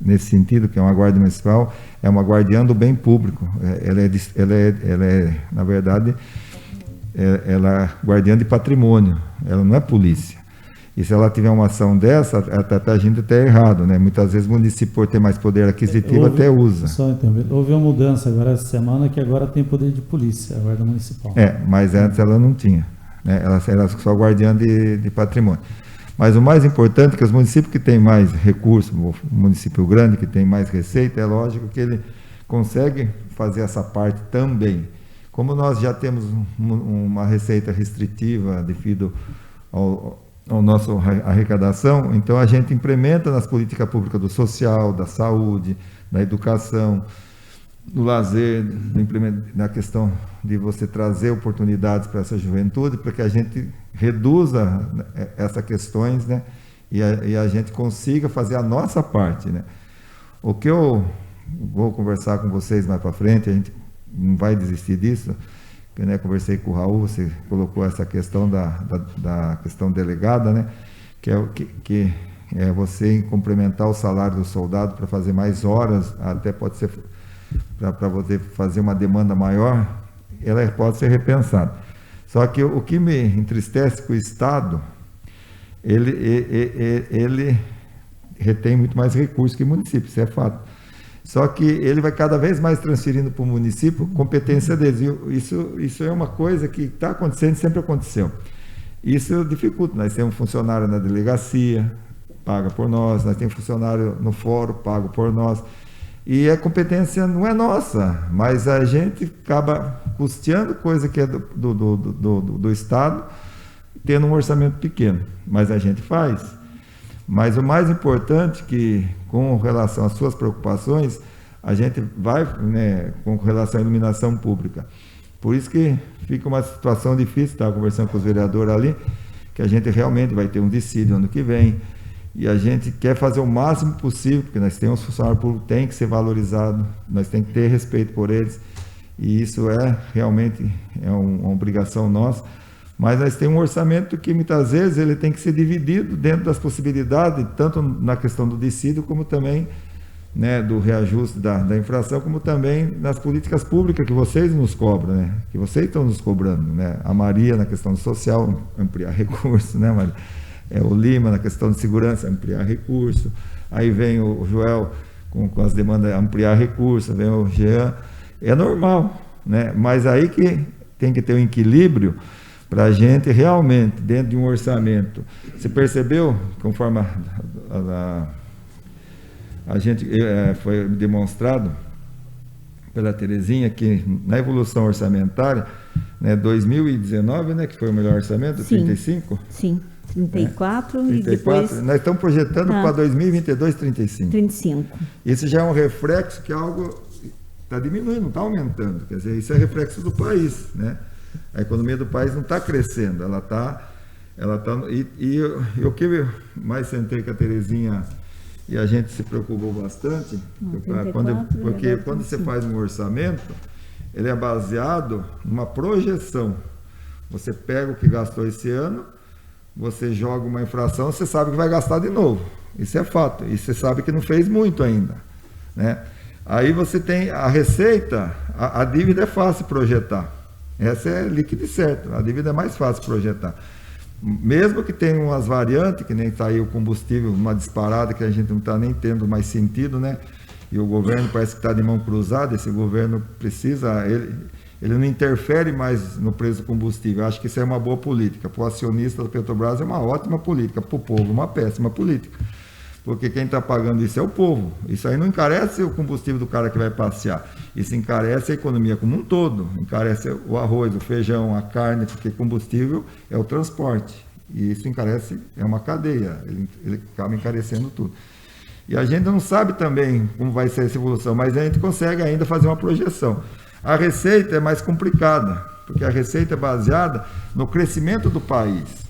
nesse sentido, que é uma guarda municipal, é uma guardiã do bem público. Ela é na verdade, ela é guardiã de patrimônio, ela não é polícia. E se ela tiver uma ação dessa, está agindo até errado, né? Muitas vezes o município, por ter mais poder aquisitivo, até usa. Só entender. Houve uma mudança agora essa semana, que agora tem poder de polícia, a guarda municipal. Mas antes ela não tinha, né? Ela era só guardiã de patrimônio. Mas o mais importante é que os municípios que têm mais recursos, o município grande que tem mais receita, é lógico que ele consegue fazer essa parte também. Como nós já temos uma receita restritiva devido ao nosso arrecadação, então a gente implementa nas políticas públicas do social, da saúde, da educação, do lazer, na questão de você trazer oportunidades para essa juventude, para que a gente reduza essas questões, né? E a gente consiga fazer a nossa parte, né? O que eu vou conversar com vocês mais para frente, a gente não vai desistir disso, né? Conversei com o Raul, você colocou essa questão da questão delegada, né? Que é você complementar o salário do soldado para fazer mais horas, até pode ser para você fazer uma demanda maior, ela pode ser repensada. Só que o que me entristece com o Estado, ele retém muito mais recursos que o município, isso é fato. Só que ele vai cada vez mais transferindo para o município competência deles. E isso é uma coisa que está acontecendo, sempre aconteceu. Isso dificulta. Nós temos funcionário na delegacia, paga por nós temos funcionário no fórum, pago por nós. E a competência não é nossa, mas a gente acaba custeando coisa que é do Estado, tendo um orçamento pequeno. Mas a gente faz. Mas o mais importante que, com relação às suas preocupações, a gente vai, né, com relação à iluminação pública. Por isso que fica uma situação difícil, estava conversando com os vereadores ali, que a gente realmente vai ter um dissídio ano que vem, e a gente quer fazer o máximo possível, porque nós temos funcionário público, tem que ser valorizado, nós temos que ter respeito por eles, e isso realmente uma obrigação nossa. Mas nós temos um orçamento que muitas vezes ele tem que ser dividido dentro das possibilidades, tanto na questão do dissídio, como também, né, do reajuste da inflação, como também nas políticas públicas que vocês nos cobram, né, que vocês estão nos cobrando, né, a Maria na questão social, ampliar recursos, né, Maria? O Lima na questão de segurança, ampliar recurso, aí vem o Joel com as demandas, ampliar recursos, vem o Jean, é normal, né, mas aí que tem que ter um equilíbrio para a gente realmente, dentro de um orçamento. Você percebeu, conforme a gente foi demonstrado pela Terezinha, que na evolução orçamentária, né, 2019, né, que foi o melhor orçamento, sim, 35? Sim, 34, 34, e depois... Nós estamos projetando para 2022, 35. 35. Isso já é um reflexo que algo está diminuindo, não está aumentando. Quer dizer, isso é reflexo do país, né? A economia do país não está crescendo, ela está e o que eu mais sentei com a Terezinha e a gente se preocupou bastante, porque quando você faz um orçamento, ele é baseado numa projeção. Você pega o que gastou esse ano, você joga uma inflação, você sabe que vai gastar de novo, isso é fato, e você sabe que não fez muito ainda, né? Aí você tem a receita, a dívida é fácil projetar. Essa é líquido e certo, a dívida é mais fácil projetar. Mesmo que tenha umas variantes, que nem está aí o combustível, uma disparada que a gente não está nem tendo mais sentido, né? E o governo parece que está de mão cruzada, esse governo precisa, ele não interfere mais no preço do combustível. Eu acho que isso é uma boa política. Para o acionista da Petrobras é uma ótima política, para o povo uma péssima política. Porque quem está pagando isso é o povo. Isso aí não encarece o combustível do cara que vai passear. Isso encarece a economia como um todo. Encarece o arroz, o feijão, a carne, porque combustível é o transporte. E isso encarece, é uma cadeia. Ele acaba encarecendo tudo. E a gente não sabe também como vai ser essa evolução, mas a gente consegue ainda fazer uma projeção. A receita é mais complicada, porque a receita é baseada no crescimento do país.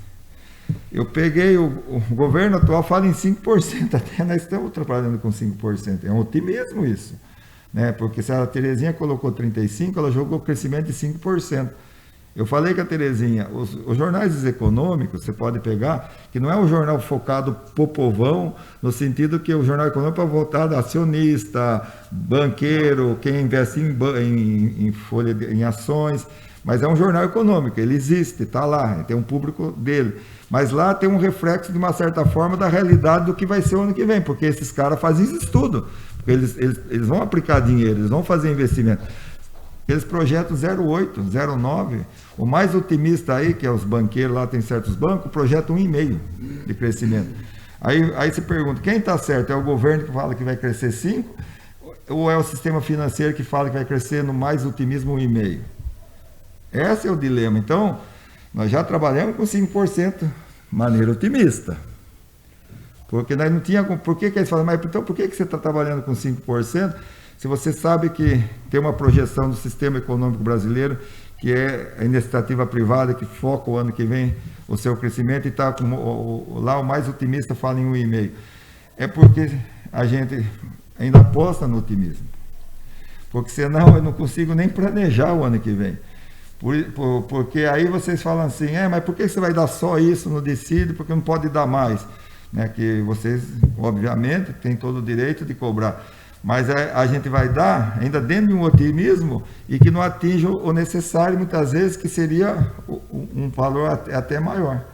Eu peguei, o governo atual fala em 5%, até nós estamos trabalhando com 5%, é um otimismo isso. né? Porque se a Terezinha colocou 35%, ela jogou crescimento de 5%. Eu falei com a Terezinha, os jornais econômicos, você pode pegar, que não é um jornal focado pro povão, no sentido que o jornal econômico é voltado a acionista, banqueiro, quem investe em folha, em ações, mas é um jornal econômico, ele existe, está lá, tem um público dele. Mas lá tem um reflexo, de uma certa forma, da realidade do que vai ser o ano que vem, porque esses caras fazem isso estudo, eles vão aplicar dinheiro, eles vão fazer investimento. Eles projetam 0,8, 0,9, o mais otimista aí, que é os banqueiros, lá tem certos bancos, projetam 1,5 de crescimento. Aí você pergunta, quem está certo? É o governo que fala que vai crescer 5, ou é o sistema financeiro que fala que vai crescer no mais otimismo 1,5? Esse é o dilema. Então, nós já trabalhamos com 5% de maneira otimista. Porque nós não tínhamos... Por que eles falam, mas então por que você está trabalhando com 5%? Se você sabe que tem uma projeção do sistema econômico brasileiro, que é a iniciativa privada, que foca o ano que vem o seu crescimento, e está lá o mais otimista fala em 1,5. É porque a gente ainda aposta no otimismo. Porque senão eu não consigo nem planejar o ano que vem. Porque aí vocês falam assim, mas por que você vai dar só isso no Decide, porque não pode dar mais? Né? Que vocês, obviamente, têm todo o direito de cobrar. Mas a gente vai dar ainda dentro de um otimismo e que não atinge o necessário, muitas vezes, que seria um valor até maior.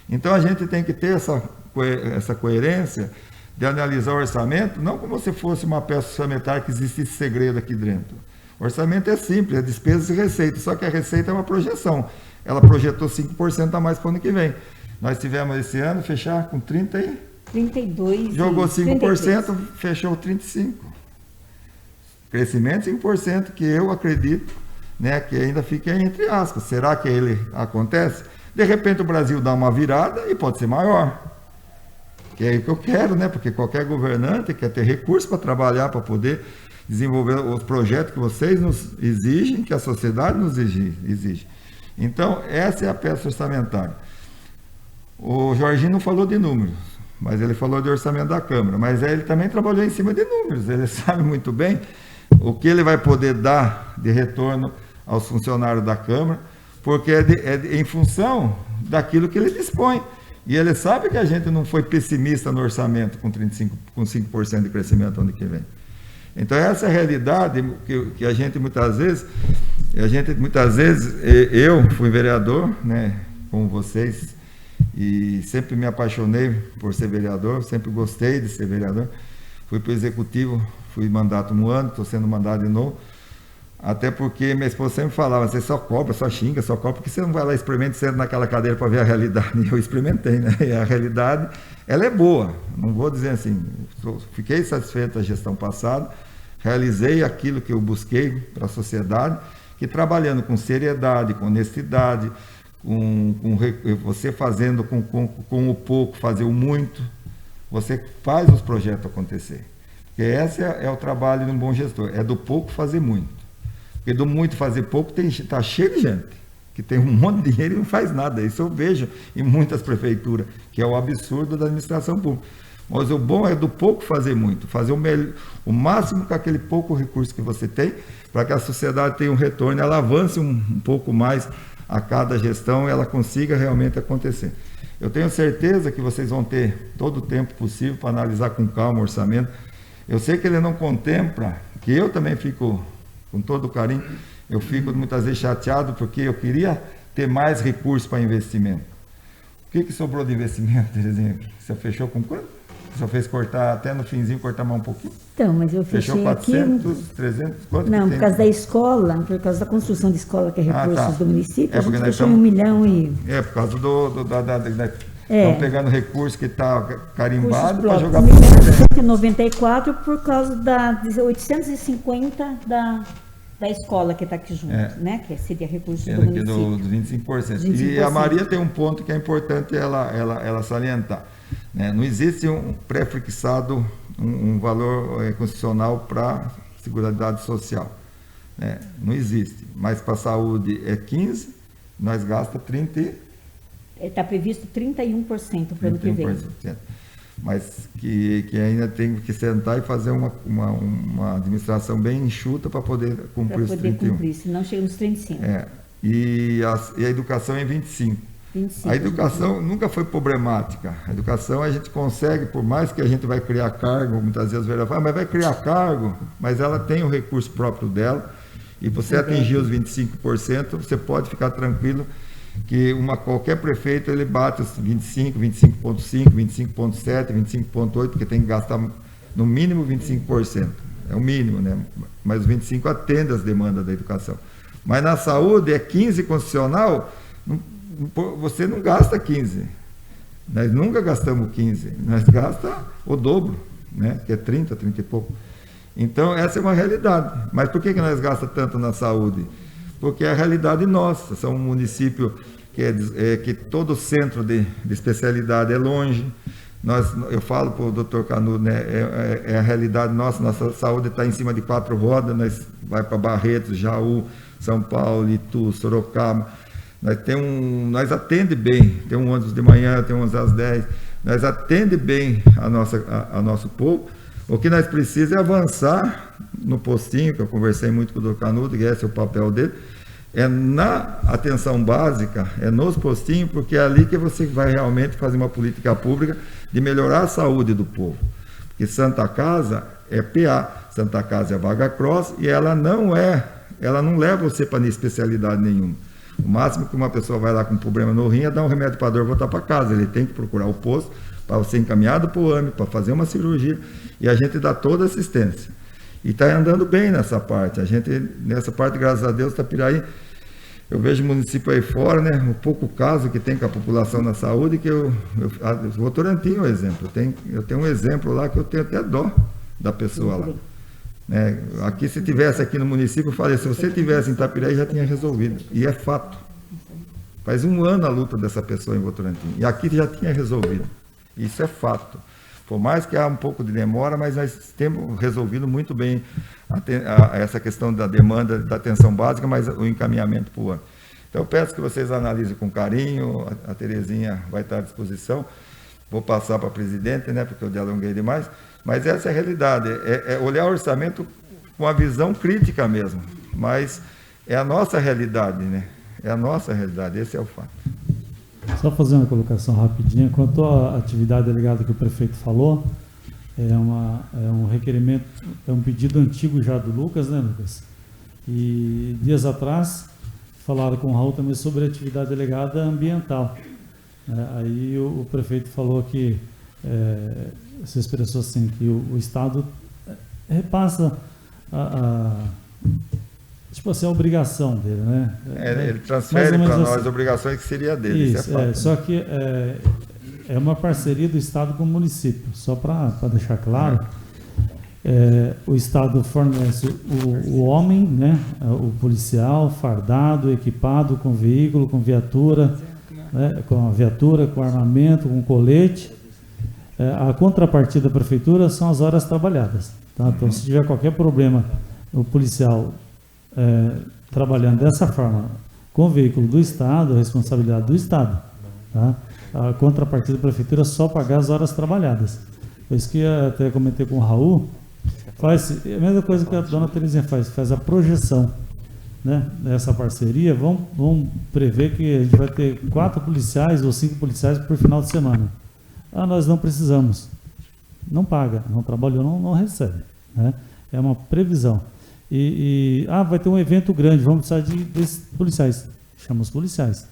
Então a gente tem que ter essa coerência de analisar o orçamento, não como se fosse uma peça orçamentária que existisse segredo aqui dentro. O orçamento é simples, é despesas e receitas, só que a receita é uma projeção. Ela projetou 5% a mais para o ano que vem. Nós tivemos esse ano fechar com 32. Jogou 5%, 33. Fechou 35%. Crescimento 5%, que eu acredito, né, que ainda fica entre aspas. Será que ele acontece? De repente o Brasil dá uma virada e pode ser maior. Que é o que eu quero, né? Porque qualquer governante quer ter recursos para trabalhar, para poder desenvolver os projetos que vocês nos exigem, que a sociedade nos exige. Então, essa é a peça orçamentária. O Jorginho não falou de números, mas ele falou de orçamento da Câmara. Mas ele também trabalhou em cima de números. Ele sabe muito bem o que ele vai poder dar de retorno aos funcionários da Câmara, porque é em função daquilo que ele dispõe. E ele sabe que a gente não foi pessimista no orçamento com 5% de crescimento ano que vem. Então essa é a realidade que a gente muitas vezes, eu fui vereador, né, como vocês, e sempre me apaixonei por ser vereador, sempre gostei de ser vereador. Fui para o executivo, fui mandato um ano, estou sendo mandado de novo. Até porque minha esposa sempre falava, você só cobra, só xinga, só cobra, porque você não vai lá e experimenta sendo naquela cadeira para ver a realidade. E eu experimentei, né? E a realidade, ela é boa. Não vou dizer assim, fiquei satisfeito da gestão passada, realizei aquilo que eu busquei para a sociedade, que trabalhando com seriedade, com honestidade, você fazendo com o pouco, fazer o muito, você faz os projetos acontecer. Porque esse é o trabalho de um bom gestor, é do pouco fazer muito. Porque do muito fazer pouco está cheio de gente que tem um monte de dinheiro e não faz nada. Isso eu vejo em muitas prefeituras, que é o absurdo da administração pública. Mas o bom é do pouco fazer muito, fazer o máximo com aquele pouco recurso que você tem, para que a sociedade tenha um retorno, ela avance um pouco mais a cada gestão, ela consiga realmente acontecer. Eu tenho certeza que vocês vão ter todo o tempo possível para analisar com calma o orçamento. Eu sei que ele não contempla, que eu também fico, com todo o carinho, eu fico muitas vezes chateado, porque eu queria ter mais recursos para investimento. O que sobrou de investimento, Terezinha? Você fechou com quanto? Você fez cortar até no finzinho, cortar mais um pouquinho? Então, mas eu fechei fechou 400, aqui... 300, quanto? Não, por causa da escola, por causa da construção de escola, que é recursos do município, a gente fechou estamos, 1 milhão e... por causa estão pegando recurso que está carimbado para jogar... 194 por causa da 850 da escola que está aqui junto, né? Que seria recurso do município. Do 25%. E a Maria tem um ponto que é importante ela salientar. Né? Não existe um pré-fixado, um valor constitucional para Seguridade Social. Né? Não existe. Mas para a saúde é 15%, nós gastamos 30%. Está previsto 31% para o ano que vem. mas que ainda tem que sentar e fazer uma administração bem enxuta para poder cumprir os 31. Para poder cumprir, senão chega nos 35. E a educação é em 25. A educação nunca foi problemática. A educação a gente consegue, por mais que a gente vai criar cargo, muitas vezes vai falar, mas vai criar cargo, mas ela tem o recurso próprio dela, e você atingir os 25%, você pode ficar tranquilo que qualquer prefeito ele bate os 25, 25,5, 25,7, 25,8, porque tem que gastar no mínimo 25%. É o mínimo, né? Mas os 25 atende às demandas da educação. Mas na saúde é 15 constitucional, você não gasta 15. Nós nunca gastamos 15, nós gastamos o dobro, né? Que é 30 e pouco. Então essa é uma realidade. Mas por que nós gastamos tanto na saúde? Porque é a realidade nossa. São um município que todo centro de especialidade é longe. Eu falo para o doutor Canudo, né, é a realidade nossa saúde está em cima de 4 rodas, nós vai para Barretos, Jaú, São Paulo, Itu, Sorocaba, nós atende bem, tem um ônibus de manhã, tem um ônibus às 10, nós atende bem a nosso povo. O que nós precisamos é avançar no postinho, que eu conversei muito com o doutor Canudo, que esse é o papel dele, é na atenção básica, é nos postinhos, porque é ali que você vai realmente fazer uma política pública de melhorar a saúde do povo. Porque Santa Casa é PA, Santa Casa é vaga cross, e ela não leva você para especialidade nenhuma. O máximo que uma pessoa vai lá com um problema no rim é dar um remédio para dor e voltar para casa. Ele tem que procurar o posto para ser encaminhado para o AME, para fazer uma cirurgia, e a gente dá toda a assistência. E está andando bem nessa parte. Nessa parte, graças a Deus, Itapiraí, eu vejo o município aí fora, né, o pouco caso que tem com a população na saúde, que o Votorantim é um exemplo. Eu tenho um exemplo lá que eu tenho até dó da pessoa lá. Aqui, se tivesse aqui no município, eu falei, se você tivesse em Itapiraí, já tinha resolvido. E é fato. Faz 1 ano a luta dessa pessoa em Votorantim. E aqui já tinha resolvido. Isso é fato. Por mais que há um pouco de demora, mas nós temos resolvido muito bem essa questão da demanda da atenção básica, mas o encaminhamento para o ano. Então, eu peço que vocês analisem com carinho, a Terezinha vai estar à disposição, vou passar para a presidente, né, porque eu delonguei demais, mas essa é a realidade, é olhar o orçamento com a visão crítica mesmo, mas é a nossa realidade, né? É a nossa realidade, esse é o fato. Só fazer uma colocação rapidinha. Quanto à atividade delegada que o prefeito falou, é um requerimento, é um pedido antigo já do Lucas, né, Lucas? E dias atrás falaram com o Raul também sobre a atividade delegada ambiental. Aí o prefeito falou que, se expressou assim, que o Estado repassa tipo assim, a obrigação dele, né? Ele transfere para nós as obrigações que seria dele. Isso, só que é uma parceria do Estado com o município. Só para deixar claro, o Estado fornece o homem, né? O policial fardado, equipado com veículo, com viatura, né? Com a viatura, com armamento, com colete. A contrapartida da prefeitura são as horas trabalhadas. Tá? Então, se tiver qualquer problema, o policial trabalhando dessa forma, com o veículo do Estado, a responsabilidade do Estado. Tá? A contrapartida da prefeitura é só pagar as horas trabalhadas. Por isso que eu até comentei com o Raul, faz a mesma coisa que a dona Terezinha faz a projeção, né, nessa parceria. Vamos prever que a gente vai ter 4 policiais ou 5 policiais por final de semana. Nós não precisamos. Não paga, não trabalhou, não recebe. Né? É uma previsão. Vai ter um evento grande, vamos precisar desses policiais. Chama os policiais.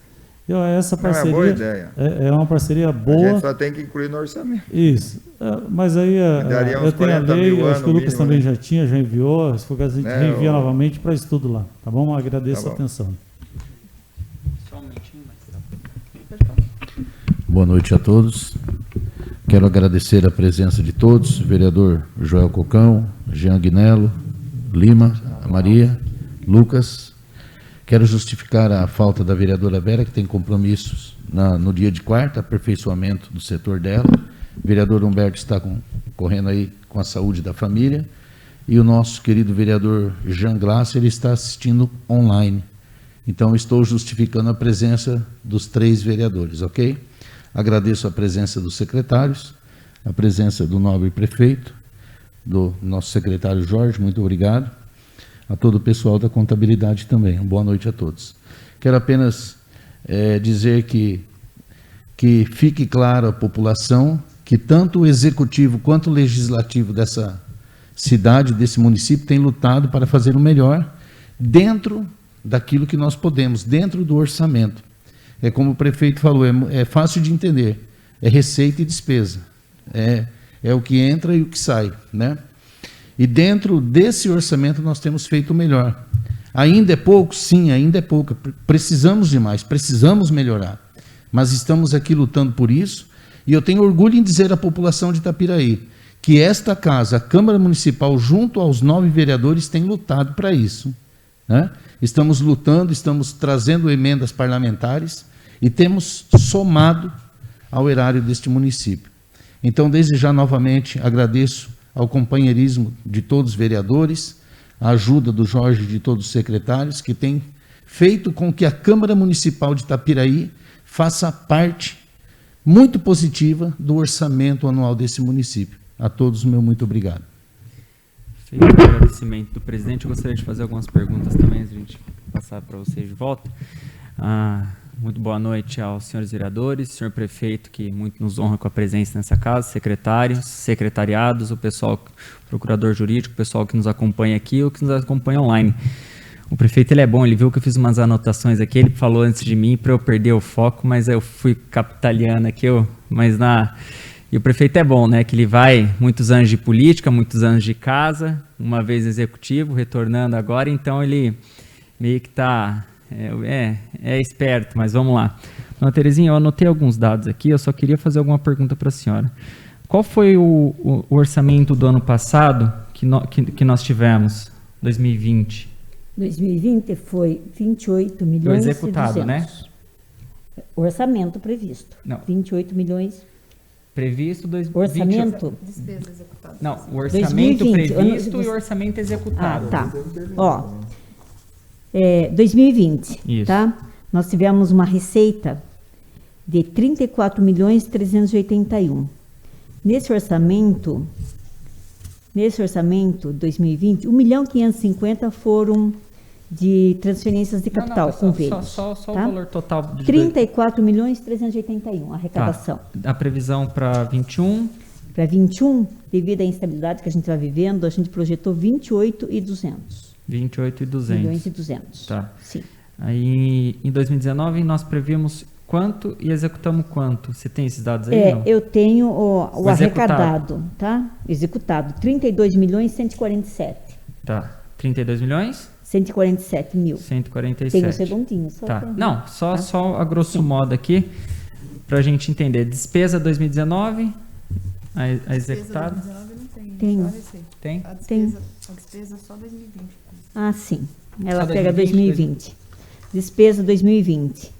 Essa parceria é boa ideia. É uma parceria boa. A gente só tem que incluir no orçamento. Isso. Mas aí eu tenho a lei, acho que o Lucas também já enviou. Se for caso, a gente reenvia novamente para estudo lá. Tá bom? Agradeço a atenção. Só um minutinho, Boa noite a todos. Quero agradecer a presença de todos, o vereador Joel Cocão, Jean Guinello, Lima, Maria, Lucas. Quero justificar a falta da vereadora Vera, que tem compromissos no dia de quarta, aperfeiçoamento do setor dela. O vereador Humberto está correndo aí com a saúde da família. E o nosso querido vereador Jean Glass, ele está assistindo online. Então, estou justificando a presença dos 3 vereadores, ok? Agradeço a presença dos secretários, a presença do nobre prefeito, do nosso secretário Jorge, muito obrigado. A todo o pessoal da contabilidade também. Boa noite a todos. Quero apenas dizer que fique claro à população que tanto o executivo quanto o legislativo dessa cidade, desse município, tem lutado para fazer o melhor dentro daquilo que nós podemos, dentro do orçamento. É como o prefeito falou, é fácil de entender, é receita e despesa, é o que entra e o que sai, né? E dentro desse orçamento nós temos feito o melhor. Ainda é pouco? Sim, ainda é pouco. Precisamos de mais, precisamos melhorar. Mas estamos aqui lutando por isso, e eu tenho orgulho em dizer à população de Itapiraí que esta casa, a Câmara Municipal, junto aos 9 vereadores, tem lutado para isso, né? Estamos lutando, estamos trazendo emendas parlamentares e temos somado ao erário deste município. Então, desde já, novamente, agradeço ao companheirismo de todos os vereadores, a ajuda do Jorge e de todos os secretários, que tem feito com que a Câmara Municipal de Itapiraí faça parte muito positiva do orçamento anual desse município. A todos, meu muito obrigado. Feito o agradecimento do presidente, eu gostaria de fazer algumas perguntas também, antes de a gente passar para vocês de volta. Muito boa noite aos senhores vereadores, senhor prefeito, que muito nos honra com a presença nessa casa, secretários, secretariados, o pessoal, procurador jurídico, o pessoal que nos acompanha aqui ou que nos acompanha online. O prefeito, ele é bom, ele viu que eu fiz umas anotações aqui, ele falou antes de mim para eu perder o foco, mas eu fui capitaliano aqui, E o prefeito é bom, né, que ele vai muitos anos de política, muitos anos de casa, uma vez executivo, retornando agora, então ele meio que está... É esperto, mas vamos lá. Dona Terezinha, eu anotei alguns dados aqui, eu só queria fazer alguma pergunta para a senhora. Qual foi o orçamento do ano passado que nós tivemos, 2020? 2020 foi 28 milhões do executado, e 200. Né? Orçamento previsto. Não. 28 milhões. Previsto, orçamento? Despesa executada. Não, o orçamento 2020, previsto e o orçamento executado. Tá. 2020, isso. Tá? Nós tivemos uma receita de 34.381. Nesse orçamento 2020, 1.550.000 foram de transferências de capital, convênios. Só tá? O valor total. 34.381, arrecadação. Tá. A previsão para 21? Para 21, devido à instabilidade que a gente está vivendo, a gente projetou 28.200. 28.200. Milhões e 200. Tá. Sim. Aí, em 2019, nós previmos quanto e executamos quanto? Você tem esses dados aí? Não? Eu tenho o arrecadado, tá? Executado, 32.147. Tá. 32 milhões? 147 mil. 147. Tem os redondinhos. Tá. Não, só a grosso modo aqui, para a gente entender. Despesa 2019, a executada? 2019 não tem. Tem. A despesa só 2020. Ah, sim. Ela pega 2020. Despesa 2020.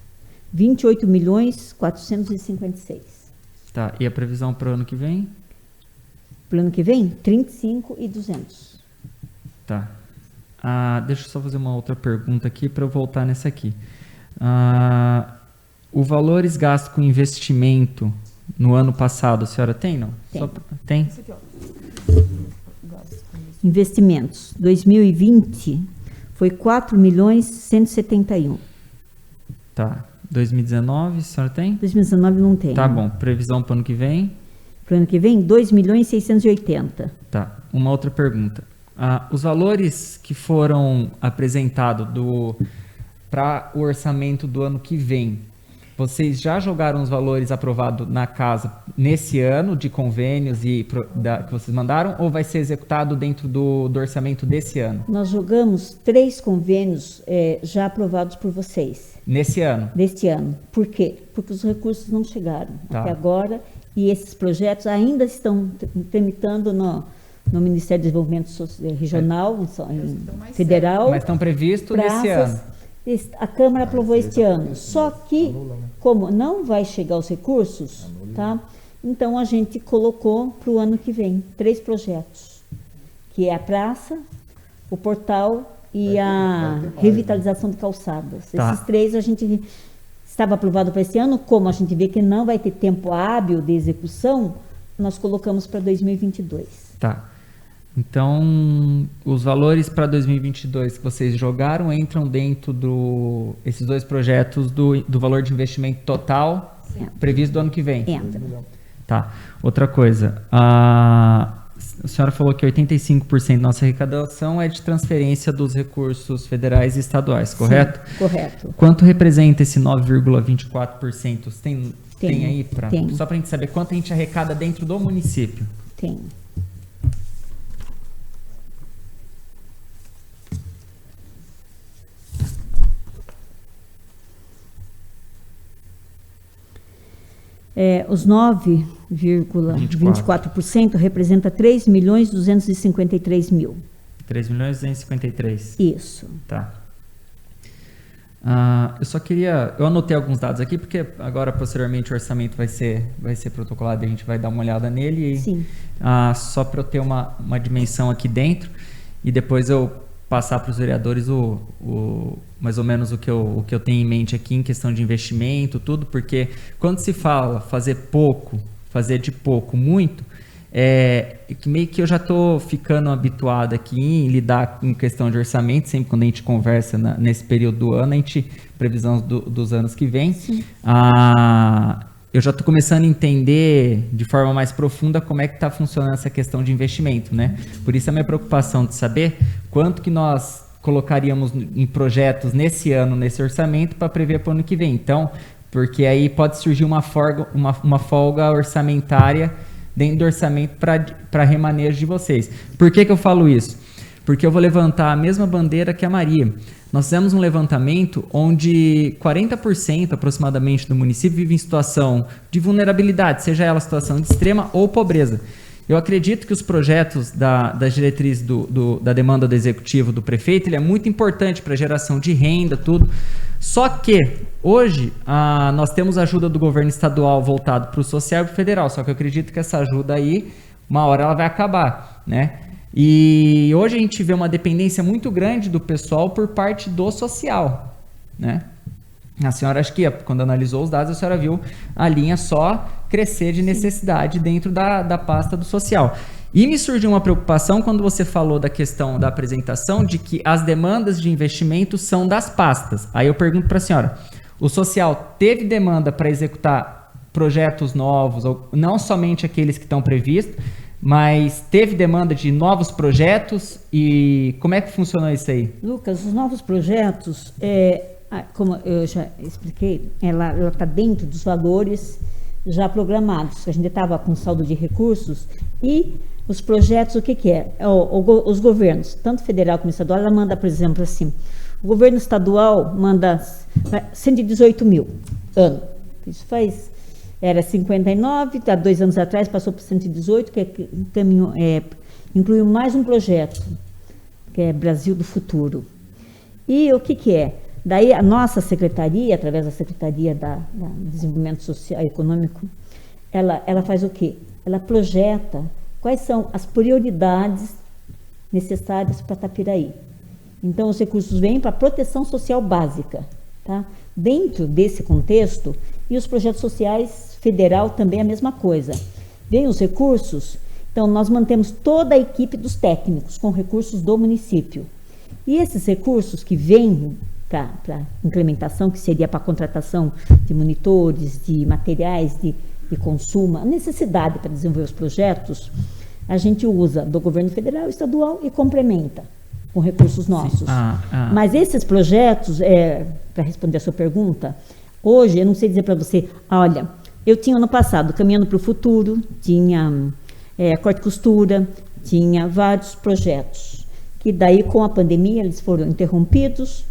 28.456. Tá. E a previsão para o ano que vem? Para o ano que vem, 35.200. Tá. Deixa eu só fazer uma outra pergunta aqui para eu voltar nessa aqui. O valores gastos com investimento no ano passado, a senhora tem, não? Tem. Tem? Investimentos. 2020 foi 4.171. Tá. 2019, a senhora tem? 2019 não tem. Tá bom. Previsão para o ano que vem? Para o ano que vem, 2.680. Tá. Uma outra pergunta. Os valores que foram apresentados para o orçamento do ano que vem, vocês já jogaram os valores aprovados na casa nesse ano, de convênios que vocês mandaram, ou vai ser executado dentro do orçamento desse ano? Nós jogamos 3 convênios já aprovados por vocês. Nesse ano? Neste ano. Por quê? Porque os recursos não chegaram até agora e esses projetos ainda estão tramitando no Ministério do Desenvolvimento Regional, federal. Mas estão previstos nesse ano. A Câmara aprovou este ano. Só que, como não vai chegar os recursos, tá? Então a gente colocou para o ano que vem 3 projetos, que é a praça, o portal e a revitalização de calçadas. Tá. Esses 3 a gente estava aprovado para esse ano, como a gente vê que não vai ter tempo hábil de execução, Nós colocamos para 2022. Tá. Então, os valores para 2022 que vocês jogaram entram dentro esses dois projetos do valor de investimento total previsto do ano que vem? Entra. Tá. Outra coisa, a senhora falou que 85% da nossa arrecadação é de transferência dos recursos federais e estaduais, correto? Sim, correto. Quanto representa esse 9,24%? Tem aí? Só para a gente saber quanto a gente arrecada dentro do município. Tem. Os 9,24% representa 3.253.000. 3.253. Isso. Tá. Eu só queria... Eu anotei alguns dados aqui, porque agora, posteriormente, o orçamento vai ser protocolado e a gente vai dar uma olhada nele. Sim. Só para eu ter uma dimensão aqui dentro e depois eu passar para os vereadores mais ou menos o que eu tenho em mente aqui em questão de investimento, tudo, porque quando se fala fazer de pouco, muito, que meio que eu já estou ficando habituado aqui em lidar com questão de orçamento, sempre quando a gente conversa nesse período do ano, previsão dos anos que vem, eu já estou começando a entender de forma mais profunda como é que está funcionando essa questão de investimento, né? Por isso a minha preocupação de saber quanto que nós colocaríamos em projetos nesse ano, nesse orçamento, para prever para o ano que vem. Então, porque aí pode surgir uma folga orçamentária dentro do orçamento para remanejo de vocês. Por que eu falo isso? Porque eu vou levantar a mesma bandeira que a Maria. Nós fizemos um levantamento onde 40% aproximadamente do município vive em situação de vulnerabilidade, seja ela situação de extrema ou pobreza. Eu acredito que os projetos das diretrizes da demanda do executivo, do prefeito, ele é muito importante para a geração de renda, tudo. Só que hoje nós temos ajuda do governo estadual voltado para o social e para o federal, só que eu acredito que essa ajuda aí, uma hora ela vai acabar, né? E hoje a gente vê uma dependência muito grande do pessoal por parte do social, né? A senhora, acho que quando analisou os dados, a senhora viu a linha só crescer de necessidade dentro da pasta do social. E me surgiu uma preocupação quando você falou da questão da apresentação de que as demandas de investimento são das pastas. Aí eu pergunto para a senhora, o social teve demanda para executar projetos novos, ou não somente aqueles que estão previstos, mas teve demanda de novos projetos e como é que funcionou isso aí? Lucas, os novos projetos, como eu já expliquei, ela está dentro dos valores já programados. A gente estava com saldo de recursos e os projetos, o que é? Os governos, tanto federal como estadual, ela manda, por exemplo, assim, o governo estadual manda 118 mil ano. Isso era 59, há 2 anos atrás passou para 118, que incluiu mais um projeto, que é Brasil do Futuro. E o que é? Daí a nossa secretaria, através da Secretaria da Desenvolvimento Social e Econômico, ela faz o quê? Ela projeta quais são as prioridades necessárias para Itapiraí. Então, os recursos vêm para a proteção social básica, tá? Dentro desse contexto, e os projetos sociais federal também é a mesma coisa. Vêm os recursos, então nós mantemos toda a equipe dos técnicos com recursos do município. E esses recursos que vêm para implementação, que seria para a contratação de monitores, de materiais de consumo, a necessidade para desenvolver os projetos, a gente usa do governo federal, estadual e complementa com recursos nossos. Mas esses projetos, para responder a sua pergunta, hoje eu não sei dizer para você, olha, eu tinha ano passado Caminhando para o Futuro, tinha Corte e Costura, tinha vários projetos, que daí com a pandemia eles foram interrompidos.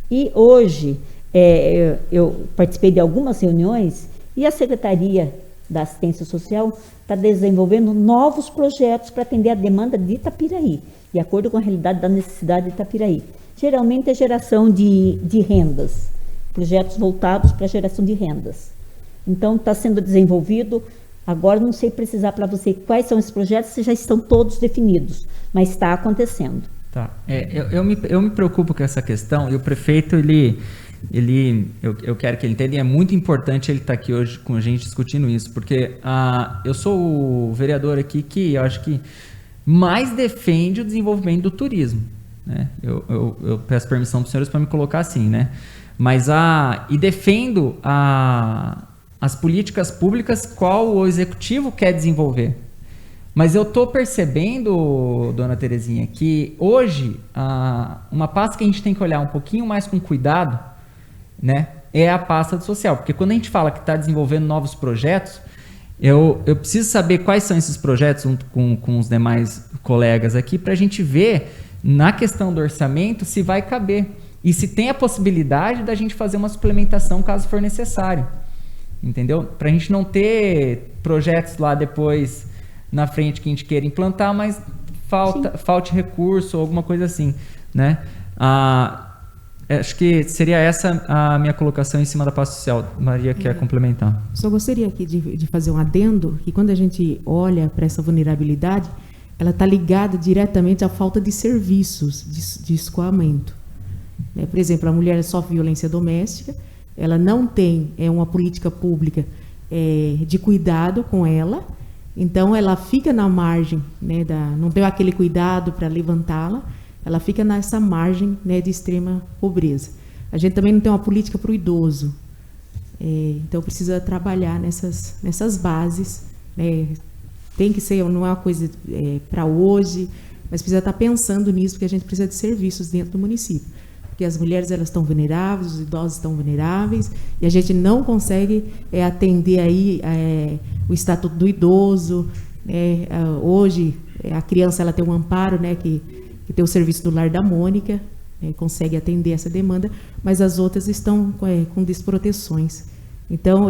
E hoje eu participei de algumas reuniões e a Secretaria da Assistência Social está desenvolvendo novos projetos para atender a demanda de Itapiraí, de acordo com a realidade da necessidade de Itapiraí. Geralmente é geração de rendas, projetos voltados para a geração de rendas. Então está sendo desenvolvido, agora não sei precisar para você quais são esses projetos, se já estão todos definidos, mas está acontecendo. Tá. Eu me preocupo com essa questão, e o prefeito, ele eu quero que ele entenda, e é muito importante ele estar aqui hoje com a gente discutindo isso, porque eu sou o vereador aqui que eu acho que mais defende o desenvolvimento do turismo, né? Eu peço permissão para os senhores para me colocar assim, né? Mas e defendo as políticas públicas qual o executivo quer desenvolver. Mas eu estou percebendo, dona Terezinha, que hoje uma pasta que a gente tem que olhar um pouquinho mais com cuidado, né, é a pasta do social. Porque quando a gente fala que está desenvolvendo novos projetos, eu preciso saber quais são esses projetos junto com os demais colegas aqui para a gente ver na questão do orçamento se vai caber. E se tem a possibilidade da gente fazer uma suplementação caso for necessário. Entendeu? Para a gente não ter projetos lá depois na frente que a gente queira implantar, mas falte recurso ou alguma coisa assim, né? Acho que seria essa a minha colocação em cima da pasta social. Maria quer complementar. Só gostaria aqui de fazer um adendo, que quando a gente olha para essa vulnerabilidade, ela está ligada diretamente à falta de serviços de escoamento. Né? Por exemplo, a mulher sofre violência doméstica, ela não tem uma política pública de cuidado com ela, então ela fica na margem, né, não tem aquele cuidado para levantá-la, ela fica nessa margem, né, de extrema pobreza. A gente também não tem uma política para o idoso, então precisa trabalhar nessas bases, né? Tem que ser, não é uma coisa para hoje, mas precisa estar pensando nisso, porque a gente precisa de serviços dentro do município. Porque as mulheres elas estão vulneráveis, os idosos estão vulneráveis, e a gente não consegue atender aí o estatuto do idoso. Hoje, a criança ela tem um amparo, né, que tem o serviço do Lar da Mônica, consegue atender essa demanda, mas as outras estão com desproteções. Então,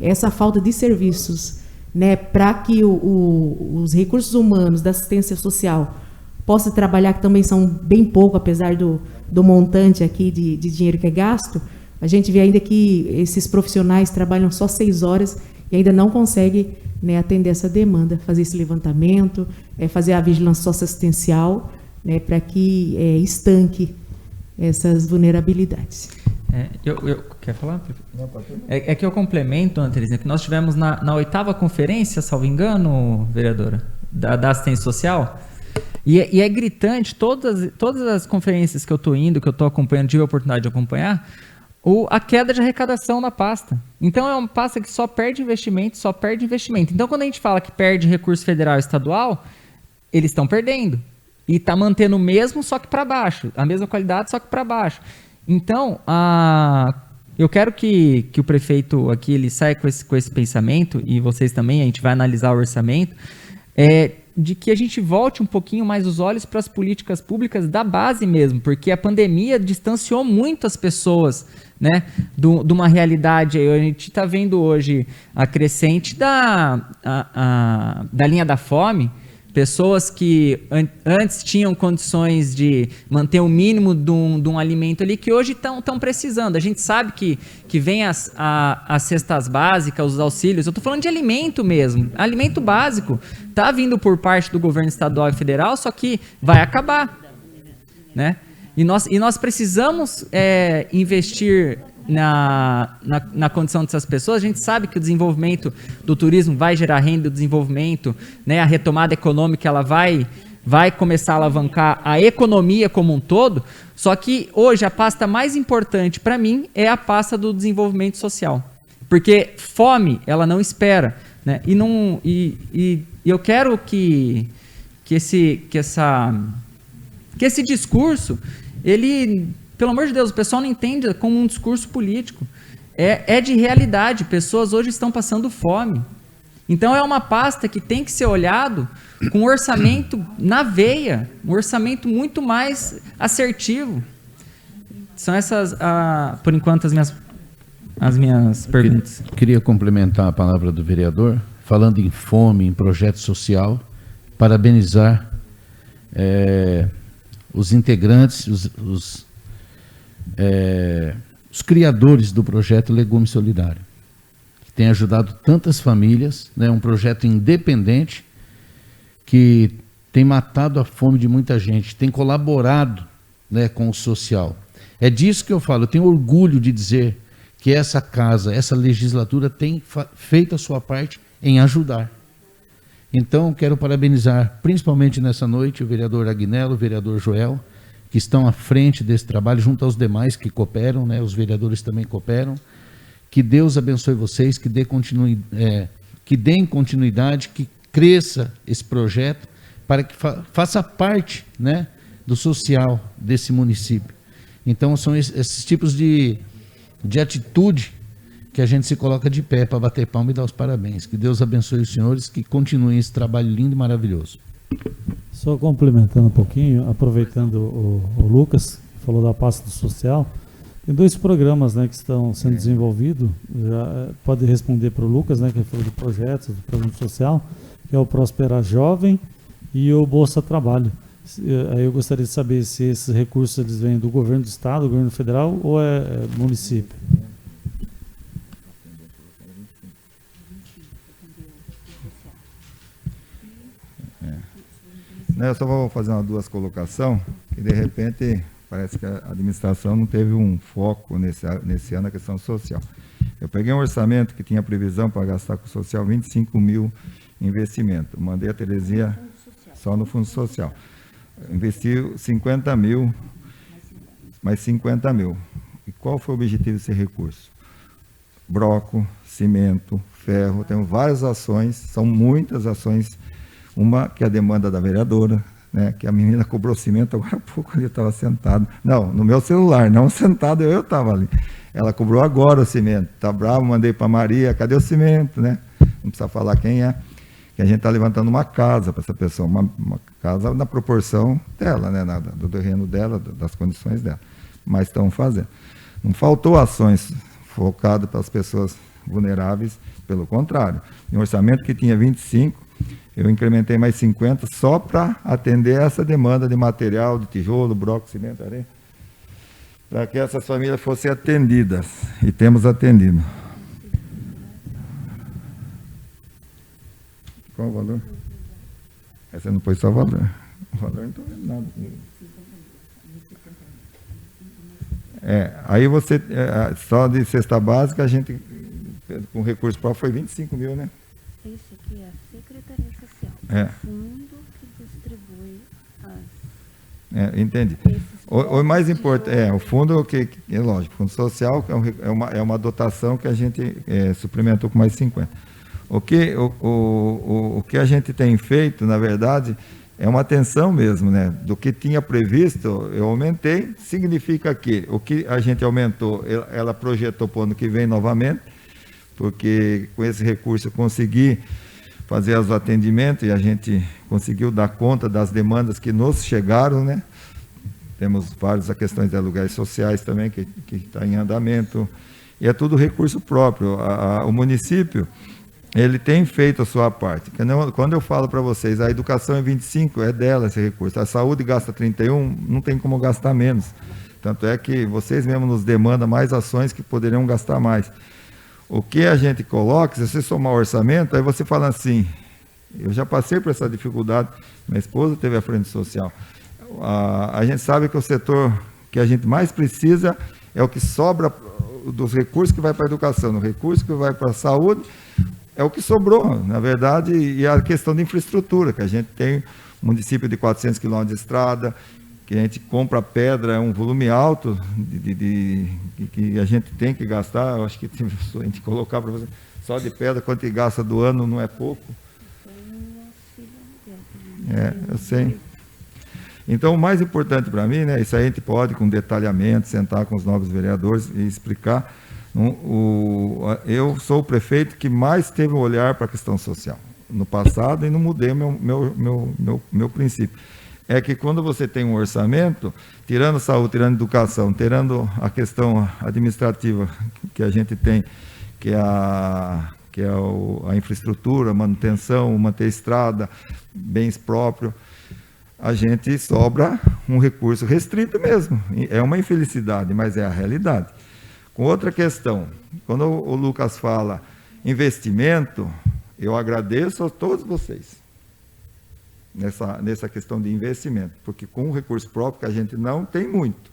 essa falta de serviços, né, para que os recursos humanos da assistência social possam trabalhar, que também são bem pouco, apesar do montante aqui de dinheiro que é gasto, a gente vê ainda que esses profissionais trabalham só 6 horas e ainda não conseguem, né, atender essa demanda, fazer esse levantamento, fazer a vigilância socioassistencial, né, para que estanque essas vulnerabilidades. Quer falar? É que eu complemento, Ana Terezinha, que nós tivemos na 8ª conferência, salvo engano, vereadora, da assistência social, e é gritante, todas as conferências que eu estou indo, que eu estou acompanhando, tive a oportunidade de acompanhar, a queda de arrecadação na pasta. Então é uma pasta que só perde investimento. Então quando a gente fala que perde recurso federal e estadual, eles estão perdendo. E está mantendo o mesmo, só que para baixo. A mesma qualidade, só que para baixo. Então, eu quero que o prefeito aqui ele saia com esse pensamento, e vocês também, a gente vai analisar o orçamento, de que a gente volte um pouquinho mais os olhos para as políticas públicas da base mesmo, porque a pandemia distanciou muito as pessoas, né, de uma realidade. A gente está vendo hoje a crescente da linha da fome, pessoas que antes tinham condições de manter o mínimo de um alimento ali, que hoje estão precisando. A gente sabe que vem as cestas básicas, os auxílios. Eu estou falando de alimento mesmo, alimento básico. Está vindo por parte do governo estadual e federal, só que vai acabar, né? E nós precisamos investir na condição dessas pessoas. A gente sabe que o desenvolvimento do turismo vai gerar renda, o desenvolvimento, né, a retomada econômica, ela vai começar a alavancar a economia como um todo, só que hoje a pasta mais importante para mim é a pasta do desenvolvimento social, porque fome, ela não espera, né? E eu quero que esse discurso, ele, pelo amor de Deus, o pessoal não entende como um discurso político. É de realidade. Pessoas hoje estão passando fome. Então é uma pasta que tem que ser olhado com um orçamento na veia, um orçamento muito mais assertivo. São essas, por enquanto, as minhas perguntas. Queria complementar a palavra do vereador, falando em fome, em projeto social, parabenizar os integrantes, os criadores do projeto Legume Solidário, que tem ajudado tantas famílias, né? Um projeto independente que tem matado a fome de muita gente, tem colaborado, né, com o social. É disso que eu falo, eu tenho orgulho de dizer que essa casa, essa legislatura tem feito a sua parte em ajudar. Então, quero parabenizar, principalmente nessa noite, o vereador Agnello, o vereador Joel, que estão à frente desse trabalho, junto aos demais que cooperam, né? Os vereadores também cooperam. Que Deus abençoe vocês, que deem continuidade, que cresça esse projeto, para que faça parte, né, do social desse município. Então, são esses tipos de atitude que a gente se coloca de pé para bater palma e dar os parabéns. Que Deus abençoe os senhores, que continuem esse trabalho lindo e maravilhoso. Só complementando um pouquinho, aproveitando o Lucas, que falou da pasta do social, tem 2 programas, né, que estão sendo desenvolvidos. Já pode responder para o Lucas, né, que falou de projetos, do programa social, que é o Prospera Jovem e o Bolsa Trabalho. Aí eu gostaria de saber se esses recursos eles vêm do governo do estado, do governo federal ou é município. Eu só vou fazer 2 colocações, que de repente parece que a administração não teve um foco nesse ano na questão social. Eu peguei um orçamento que tinha previsão para gastar com o social 25 mil em investimento. Mandei a Terezinha só no Fundo Social. Investiu 50 mil, mais 50 mil. E qual foi o objetivo desse recurso? Broco, cimento, ferro, temos várias ações, são muitas ações. Uma que é a demanda da vereadora, né, que a menina cobrou cimento, agora há pouco ali estava sentado. Não, no meu celular, não sentado, eu estava ali. Ela cobrou agora o cimento. Está bravo, mandei para Maria, cadê o cimento, né? Não precisa falar quem é. Que a gente está levantando uma casa para essa pessoa, uma casa na proporção dela, né, do terreno dela, das condições dela. Mas estão fazendo. Não faltou ações focadas para as pessoas vulneráveis, pelo contrário. Em um orçamento que tinha 25, eu incrementei mais 50 só para atender essa demanda de material, de tijolo, broco, cimento, areia, para que essas famílias fossem atendidas. E temos atendido. Qual o valor? Essa não foi só o valor. O valor não estou vendo nada. Aí você, só de cesta básica, a gente, com recurso próprio, foi 25 mil, né? Isso aqui é a Secretaria Social, o fundo que distribui as... Entendi. O mais importante, o fundo, que é lógico, o fundo social é uma dotação que a gente suplementou com mais 50. O que a gente tem feito, na verdade, é uma atenção mesmo, né? Do que tinha previsto, eu aumentei, significa que o que a gente aumentou, ela projetou para o ano que vem novamente, porque com esse recurso eu consegui fazer os atendimentos e a gente conseguiu dar conta das demandas que nos chegaram, né? Temos várias questões de aluguéis sociais também, que está em andamento, e é tudo recurso próprio. O município, ele tem feito a sua parte. Quando eu falo para vocês, a educação é 25, é dela esse recurso. A saúde gasta 31, não tem como gastar menos. Tanto é que vocês mesmos nos demandam mais ações que poderiam gastar mais. O que a gente coloca, se você somar o orçamento, aí você fala assim, eu já passei por essa dificuldade, minha esposa teve a frente social. A gente sabe que o setor que a gente mais precisa é o que sobra dos recursos que vai para a educação, o recurso que vai para a saúde, é o que sobrou, na verdade, e a questão de infraestrutura, que a gente tem um município de 400 quilômetros de estrada, que a gente compra pedra, é um volume alto que a gente tem que gastar. Eu acho que a gente colocar para você, só de pedra, quanto que gasta do ano, não é pouco. Eu sei. Então, o mais importante para mim, né, isso aí a gente pode, com detalhamento, sentar com os novos vereadores e explicar. Eu sou o prefeito que mais teve um olhar para a questão social no passado e não mudei meu princípio. É que quando você tem um orçamento, tirando saúde, tirando educação, tirando a questão administrativa que a gente tem, que é a infraestrutura, manutenção, manter estrada, bens próprios, a gente sobra um recurso restrito mesmo. É uma infelicidade, mas é a realidade. Com outra questão, quando o Lucas fala investimento, eu agradeço a todos vocês. Nessa questão de investimento, porque com o recurso próprio, que a gente não tem muito,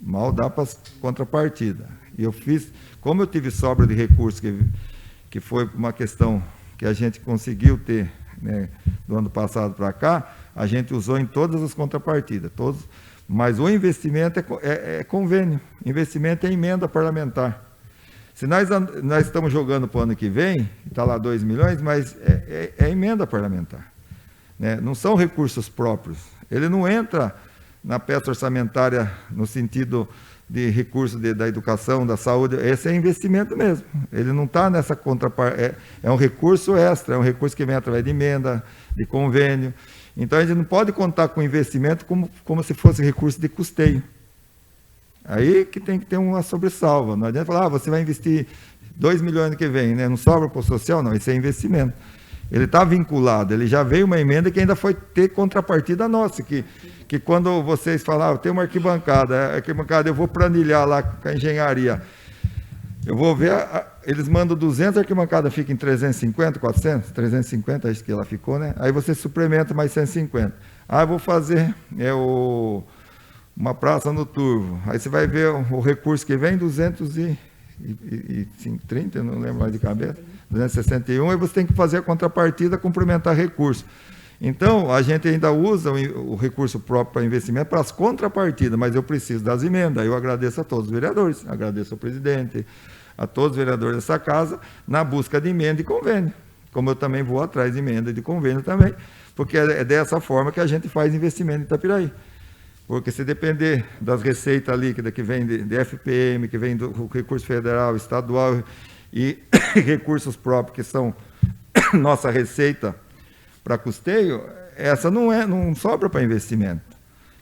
mal dá para contrapartida. E eu fiz, como eu tive sobra de recursos, que foi uma questão que a gente conseguiu ter, né, do ano passado para cá, a gente usou em todas as contrapartidas, todos, mas o investimento é convênio, investimento é emenda parlamentar. Se nós estamos jogando para o ano que vem, está lá 2 milhões, mas é emenda parlamentar, né? Não são recursos próprios. Ele não entra na peça orçamentária no sentido de recurso da educação, da saúde. Esse é investimento mesmo. Ele não está nessa contraparte. É um recurso extra, é um recurso que vem através de emenda, de convênio. Então, a gente não pode contar com investimento como se fosse recurso de custeio. Aí que tem que ter uma sobressalva. Não adianta falar, você vai investir 2 milhões no que vem, né? Não sobra para o social? Não, isso é investimento. Ele está vinculado, ele já veio uma emenda que ainda foi ter contrapartida nossa, que quando vocês falavam, tem uma arquibancada, eu vou planilhar lá com a engenharia, eu vou ver, eles mandam 200, a arquibancada fica em 350, 400, 350, acho que ela ficou, né? Aí você suplementa mais 150. Eu vou fazer uma praça no Turvo, aí você vai ver o recurso que vem, 230, eu não lembro mais de cabeça, 261, aí você tem que fazer a contrapartida, complementar recurso. Então, a gente ainda usa o recurso próprio para investimento para as contrapartidas, mas eu preciso das emendas. Eu agradeço a todos os vereadores, agradeço ao presidente, a todos os vereadores dessa casa, na busca de emenda e convênio. Como eu também vou atrás de emenda e de convênio também, porque é dessa forma que a gente faz investimento em Itapiraí. Porque se depender das receitas líquidas que vem de FPM, que vem do recurso federal, estadual e recursos próprios, que são nossa receita para custeio, essa não sobra para investimento,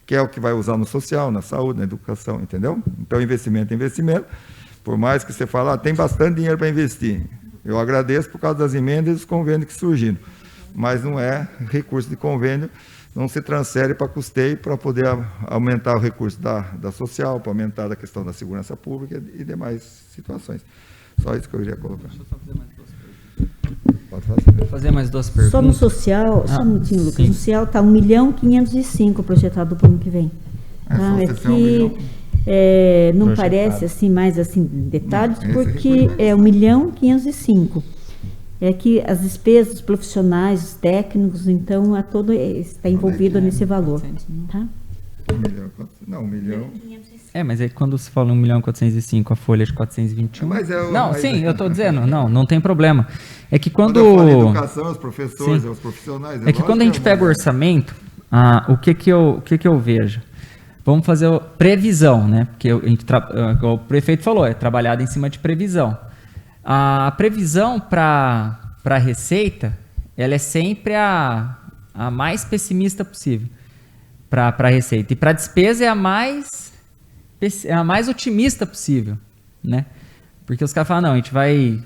que é o que vai usar no social, na saúde, na educação, entendeu? Então, investimento é investimento. Por mais que você fale, tem bastante dinheiro para investir. Eu agradeço por causa das emendas e dos convênios que surgiram. Mas não é recurso de convênio, não se transfere para custeio para poder aumentar o recurso da social, para aumentar a questão da segurança pública e demais situações. Só isso que eu queria colocar. Deixa eu só fazer mais 2 perguntas. Pode fazer. Vou fazer mais 2 perguntas. Só no social, só um minutinho, Lucas. No social está 1.505.000 projetado para o ano que vem. Tá? Não projetado. Parece assim mais assim detalhes, porque é 1.505.000. É que as despesas profissionais, os técnicos, então, está envolvido nesse valor. Tá? 1 milhão. Mas aí quando se fala 1.405.000, a folha de 421. Eu estou dizendo, não tem problema. É que quando eu falo educação, os professores, os profissionais. É que quando a gente pega o orçamento, o que eu vejo? Vamos fazer previsão, né? Porque o prefeito falou, é trabalhado em cima de previsão. A previsão para a receita, ela é sempre a mais pessimista possível para a receita. E para a despesa é a mais otimista possível, né? Porque os caras falam, não, a gente vai...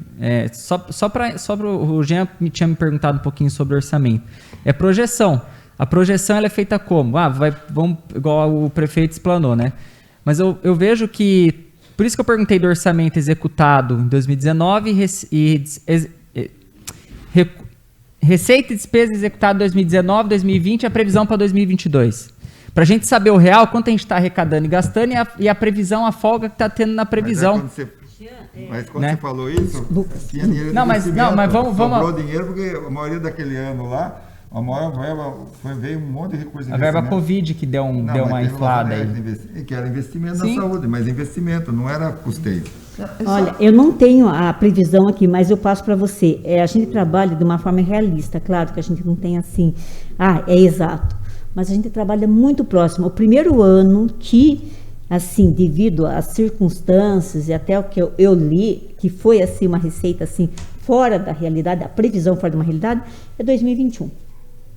o Jean tinha me perguntado um pouquinho sobre orçamento. É projeção. A projeção ela é feita como? Vamos, igual o prefeito explanou, né? Mas eu vejo que... Por isso que eu perguntei do orçamento executado em 2019 receita e despesa executada em 2019, 2020 e a previsão para 2022. Para a gente saber o real, quanto a gente está arrecadando e gastando e a previsão, a folga que está tendo na previsão. Mas quando você falou isso, tinha dinheiro mas vamos... Sobrou dinheiro porque a maioria daquele ano lá, a maior verba veio um monte de recurso de investimento. A verba Covid que deu uma inflada aí. Que era investimento na saúde, mas investimento, não era custeio. Olha, eu não tenho a previsão aqui, mas eu passo para você. A gente trabalha de uma forma realista, claro que a gente não tem assim, é exato, mas a gente trabalha muito próximo. O primeiro ano que, assim, devido às circunstâncias e até o que eu li, que foi assim uma receita assim fora da realidade, a previsão fora de uma realidade, é 2021.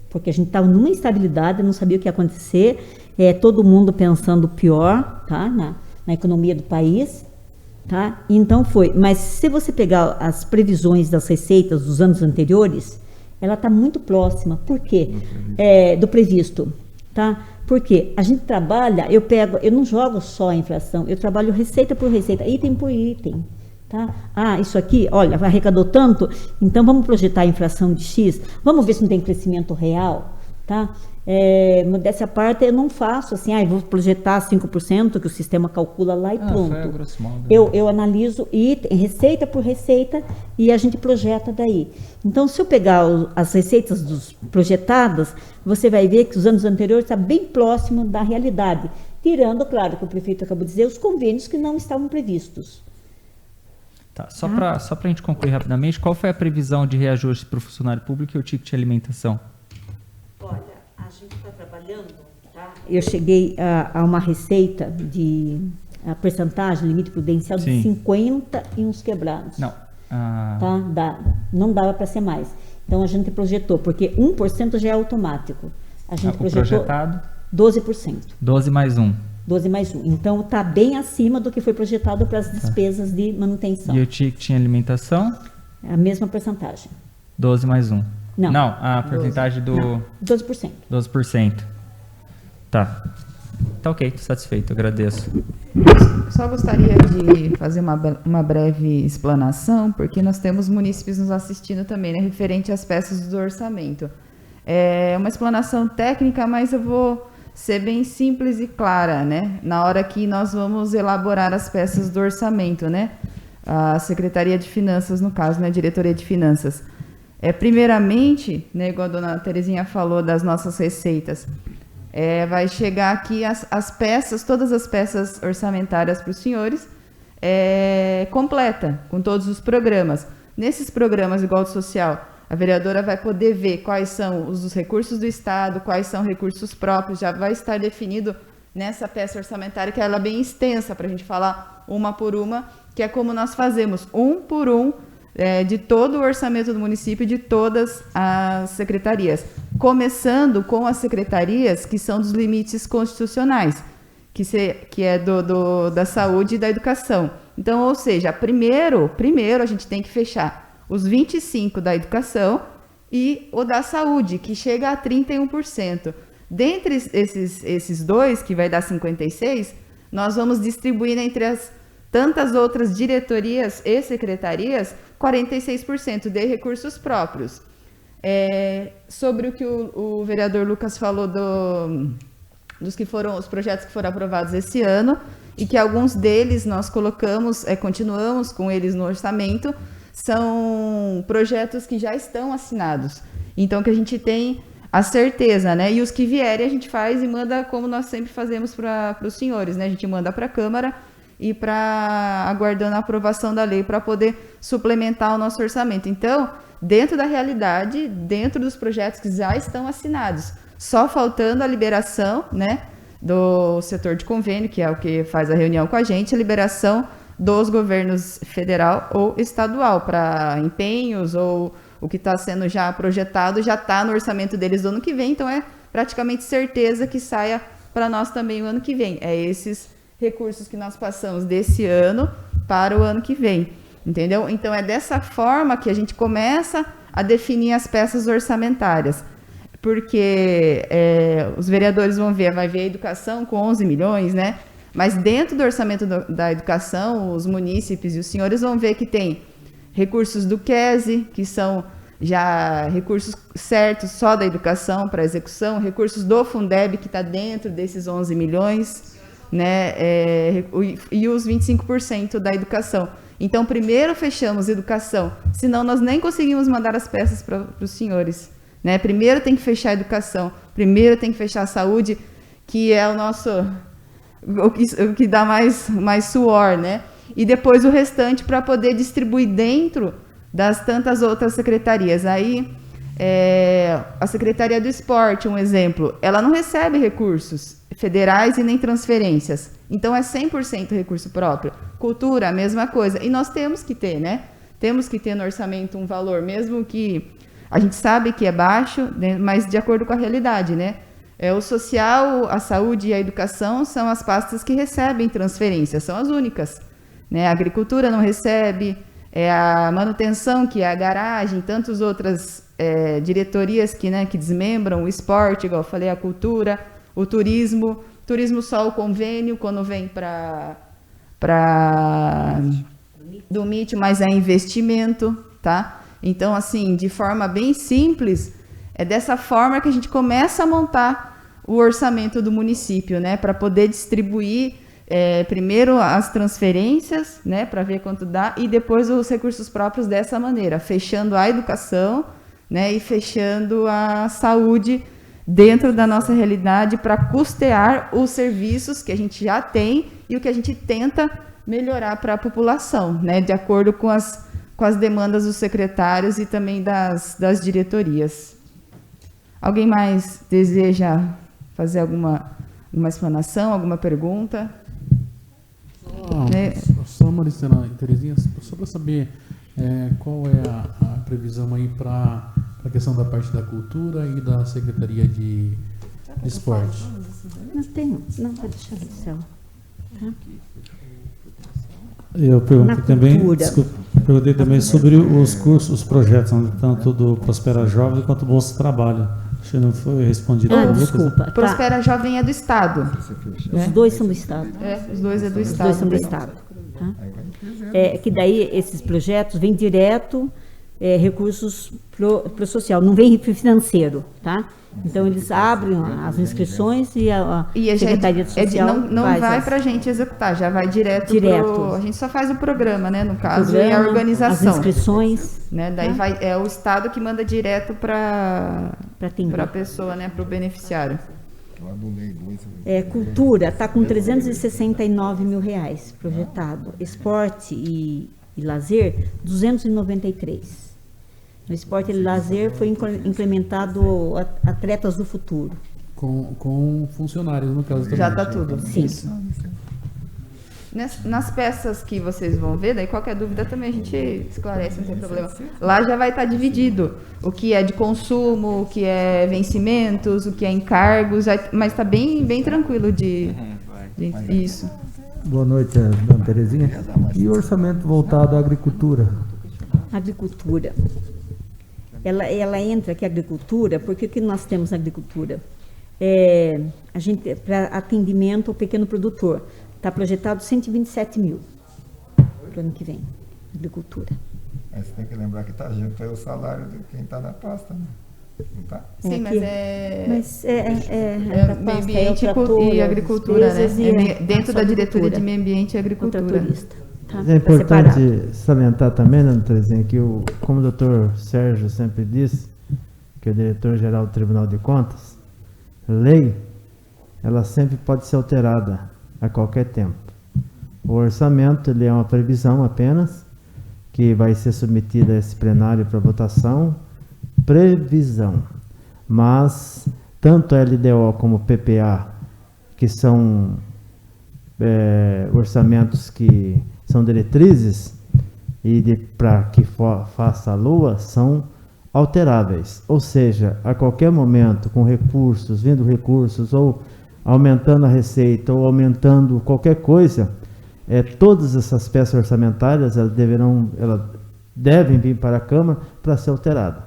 Porque a gente estava numa instabilidade, não sabia o que ia acontecer, todo mundo pensando pior, tá, na economia do país, tá? Então foi. Mas se você pegar as previsões das receitas dos anos anteriores, ela está muito próxima. Por quê? Do previsto, tá? Porque a gente trabalha, eu não jogo só a inflação, eu trabalho receita por receita, item por item. Tá? Isso aqui, olha, arrecadou tanto, então vamos projetar a inflação de X, vamos ver se não tem crescimento real, tá? Modéstia à parte, eu não faço assim, eu vou projetar 5%, que o sistema calcula lá e pronto. Foi a grosso modo. Eu analiso receita por receita e a gente projeta daí. Então, se eu pegar as receitas projetadas, você vai ver que os anos anteriores está bem próximo da realidade, tirando, claro, que o prefeito acabou de dizer, os convênios que não estavam previstos. Tá, só para a gente concluir rapidamente, qual foi a previsão de reajuste para o funcionário público e o ticket de alimentação? Olha, a gente está trabalhando, tá? Eu cheguei a uma receita a percentagem, limite prudencial de 50 e uns quebrados. Não. Tá? Não dava para ser mais. Então a gente projetou, porque 1% já é automático. A gente projetou projetado? 12%. 12 mais 1. 12 mais 1. Então está bem acima do que foi projetado para as despesas de manutenção. E o ticket em alimentação? É a mesma percentagem. 12 mais 1. Não, a porcentagem do... Não, 12%. 12%. Tá. Tá ok, tô satisfeito, agradeço. Só gostaria de fazer uma breve explanação, porque nós temos munícipes nos assistindo também, né, referente às peças do orçamento. É uma explanação técnica, mas eu vou ser bem simples e clara, né, na hora que nós vamos elaborar as peças do orçamento, né, a Secretaria de Finanças, no caso, né, a Diretoria de Finanças. Primeiramente, né, igual a dona Terezinha falou das nossas receitas, vai chegar aqui as peças, todas as peças orçamentárias para os senhores, completa, com todos os programas. Nesses programas igual do social, a vereadora vai poder ver quais são os recursos do Estado, quais são recursos próprios, já vai estar definido nessa peça orçamentária, que ela é bem extensa, para a gente falar uma por uma, que é como nós fazemos, um por um, de todo o orçamento do município, de todas as secretarias, começando com as secretarias que são dos limites constitucionais, que é da saúde e da educação. Então, ou seja, primeiro a gente tem que fechar os 25% da educação e o da saúde, que chega a 31%. Dentre esses dois, que vai dar 56%, nós vamos distribuir entre as tantas outras diretorias e secretarias 46% de recursos próprios. Sobre o que o vereador Lucas falou dos que foram os projetos que foram aprovados esse ano, e que alguns deles nós colocamos, continuamos com eles no orçamento, são projetos que já estão assinados. Então, que a gente tem a certeza, né? E os que vierem a gente faz e manda, como nós sempre fazemos para os senhores, né? A gente manda para a Câmara e aguardando a aprovação da lei para poder suplementar o nosso orçamento. Então, dentro da realidade, dentro dos projetos que já estão assinados, só faltando a liberação, né, do setor de convênio, que é o que faz a reunião com a gente, a liberação dos governos federal ou estadual para empenhos, ou o que está sendo já projetado já está no orçamento deles do ano que vem, então é praticamente certeza que saia para nós também o ano que vem. Esses recursos que nós passamos desse ano para o ano que vem, entendeu? Então é dessa forma que a gente começa a definir as peças orçamentárias, porque os vereadores vai ver a educação com 11 milhões, né? Mas dentro do orçamento da educação, os munícipes e os senhores vão ver que tem recursos do QESE, que são já recursos certos só da educação para execução, recursos do Fundeb, que está dentro desses 11 milhões, né, e os 25% da educação. Então, primeiro fechamos educação, senão nós nem conseguimos mandar as peças para os senhores, né? Primeiro tem que fechar a educação, primeiro tem que fechar a saúde, que é o que dá mais suor, né? E depois o restante para poder distribuir dentro das tantas outras secretarias. Aí, a Secretaria do Esporte, um exemplo, ela não recebe recursos federais e nem transferências. Então, é 100% recurso próprio. Cultura, a mesma coisa. E nós temos que ter, né? Temos que ter no orçamento um valor, mesmo que a gente sabe que é baixo, né? Mas de acordo com a realidade, né? O social, a saúde e a educação são as pastas que recebem transferências, são as únicas, né? A agricultura não recebe, a manutenção, que é a garagem, tantas outras diretorias que desmembram o esporte, igual eu falei, a cultura, o turismo só o convênio, quando vem do MIT, mas é investimento, tá? Então, assim, de forma bem simples, É dessa forma que a gente começa a montar o orçamento do município, né, para poder distribuir primeiro as transferências, né, para ver quanto dá, e depois os recursos próprios dessa maneira, fechando a educação, né, e fechando a saúde dentro da nossa realidade para custear os serviços que a gente já tem e o que a gente tenta melhorar para a população, né, de acordo com as demandas dos secretários e também das diretorias. Alguém mais deseja fazer alguma explanação, alguma pergunta? Só Maricena e Terezinha, só para saber qual é a previsão aí para a questão da parte da cultura e da Secretaria de Esporte. Não tenho, não, vai deixar no céu. Tá? Eu perguntei também sobre os cursos, os projetos, tanto do Prospera Jovem quanto do Bolsa Trabalho. Acho que não foi respondido. Desculpa. Prospera Jovem é do Estado. Os dois são do Estado. Os dois é do Estado. Os dois são do Estado. Tá? Que daí esses projetos vêm direto recursos para o social, não vem financeiro, tá? Então eles abrem as inscrições e a Secretaria de Social não vai para a gente executar, já vai direto. A gente só faz o programa, né? No caso, e a organização. As inscrições. Né? Daí é o Estado que manda direto para a pessoa, né? Para o beneficiário. Cultura está com 369 mil reais projetado. Esporte e lazer, 293. No esporte e lazer foi implementado Atletas do Futuro. Com funcionários, no caso também. Já está tudo. Sim. Isso. Nas peças que vocês vão ver, daí qualquer dúvida também a gente esclarece, não tem problema. Lá já vai estar dividido o que é de consumo, o que é vencimentos, o que é encargos, mas está bem tranquilo de isso. Boa noite, dona Terezinha. E o orçamento voltado à agricultura? Agricultura. Ela entra aqui, a agricultura, porque o que nós temos na agricultura? A gente, para atendimento ao pequeno produtor, está projetado 127 mil para o ano que vem, agricultura. Mas você tem que lembrar que está junto aí o salário de quem está na pasta, né? Não tá? Sim, mas meio ambiente e agricultura, né? Dentro da diretoria de meio ambiente e agricultura. Tá, é importante salientar também, né, Terezinha, que como o doutor Sérgio sempre disse, que é o diretor-geral do Tribunal de Contas, lei, ela sempre pode ser alterada a qualquer tempo. O orçamento, ele é uma previsão apenas, que vai ser submetida a esse plenário para votação, previsão. Mas, tanto a LDO como o PPA, que são orçamentos que são diretrizes e para que faça a LOA, são alteráveis. Ou seja, a qualquer momento, com recursos, vindo recursos, ou aumentando a receita, ou aumentando qualquer coisa, todas essas peças orçamentárias elas devem vir para a Câmara para ser alterada.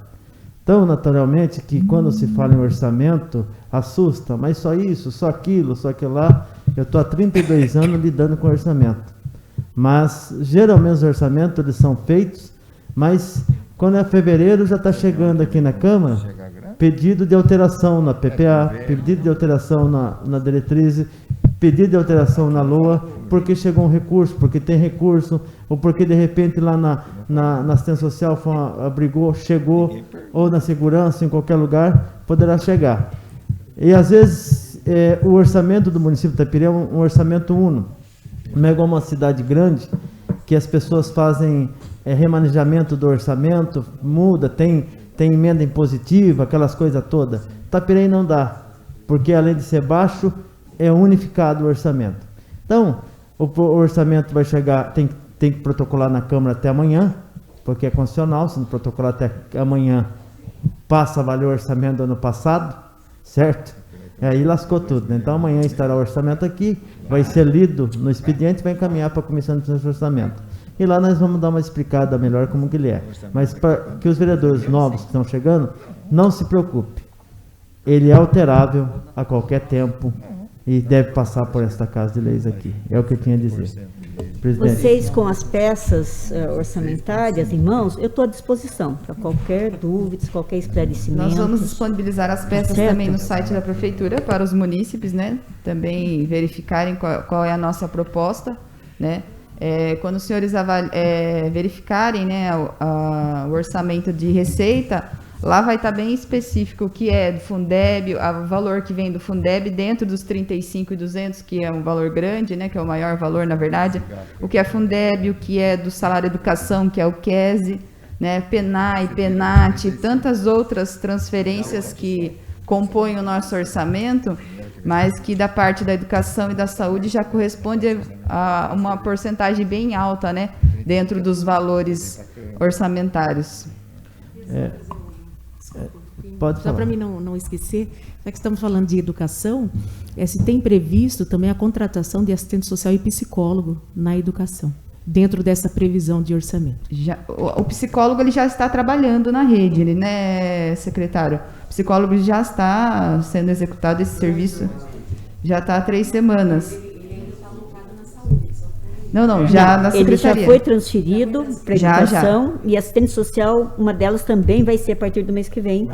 Então, naturalmente, que quando se fala em orçamento, assusta, mas só isso, só aquilo, só aquilo lá. Eu estou há 32 anos lidando com orçamento. Mas, geralmente, os orçamentos eles são feitos, mas quando é fevereiro já está chegando aqui na Câmara pedido de alteração na PPA, pedido de alteração na diretriz, pedido de alteração na LOA, porque chegou um recurso, porque tem recurso, ou porque de repente lá na assistência social chegou, ou na segurança, em qualquer lugar, poderá chegar. E às vezes o orçamento do município de Itapiré é um orçamento uno. Não é igual uma cidade grande, que as pessoas fazem remanejamento do orçamento, muda, tem emenda impositiva, aquelas coisas todas. Itapiré não dá, porque além de ser baixo, é unificado o orçamento. Então, o orçamento vai chegar, tem que protocolar na Câmara até amanhã, porque é constitucional, se não protocolar até amanhã, passa a valer o orçamento do ano passado, certo? Aí lascou tudo, né? Então amanhã estará o orçamento aqui, vai ser lido no expediente, vai encaminhar para a Comissão de Orçamento. E lá nós vamos dar uma explicada melhor como que ele é. Mas para que os vereadores novos que estão chegando, não se preocupe. Ele é alterável a qualquer tempo e deve passar por esta Casa de Leis aqui. É o que eu tinha a dizer. presidente. Vocês com as peças orçamentárias em mãos, eu estou à disposição para qualquer dúvida, qualquer esclarecimento. Nós vamos disponibilizar as peças Certo. também no site da prefeitura para os munícipes, né? Também verificarem qual é a nossa proposta, né? Quando os senhores verificarem, né, o orçamento de receita, lá vai estar bem específico o que é do Fundeb, o valor que vem do Fundeb dentro dos 35.200, que é um valor grande, né, que é o maior valor, na verdade, o que é Fundeb, o que é do salário educação, que é o QESE, né, PENAI, PENAT, tantas outras transferências que compõem o nosso orçamento, mas que da parte da educação e da saúde já corresponde a uma porcentagem bem alta, né, dentro dos valores orçamentários. Pode Só falar. para mim não esquecer, já que estamos falando de educação, se tem previsto também a contratação de assistente social e psicólogo na educação, dentro dessa previsão de orçamento. O psicólogo ele já está trabalhando na rede, né, secretário? O psicólogo já está sendo executado esse serviço, já está há 3 semanas. Não, já na Ele secretaria. já foi transferido para a educação e assistente social, uma delas também vai ser a partir do mês que vem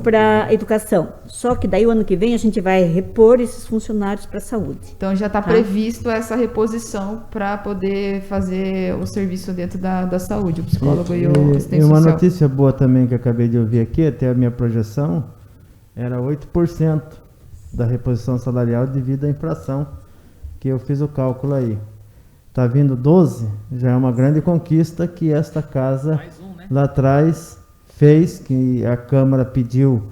para a educação. Só que daí o ano que vem a gente vai repor esses funcionários para a saúde. Então já está previsto essa reposição para poder fazer o serviço dentro da saúde, o psicólogo e o assistente E uma social. notícia boa também que eu acabei de ouvir aqui, até a minha projeção, era 8% da reposição salarial devido à inflação, que eu fiz o cálculo aí. Está vindo 12, já é uma grande conquista que esta casa lá atrás fez, que a Câmara pediu,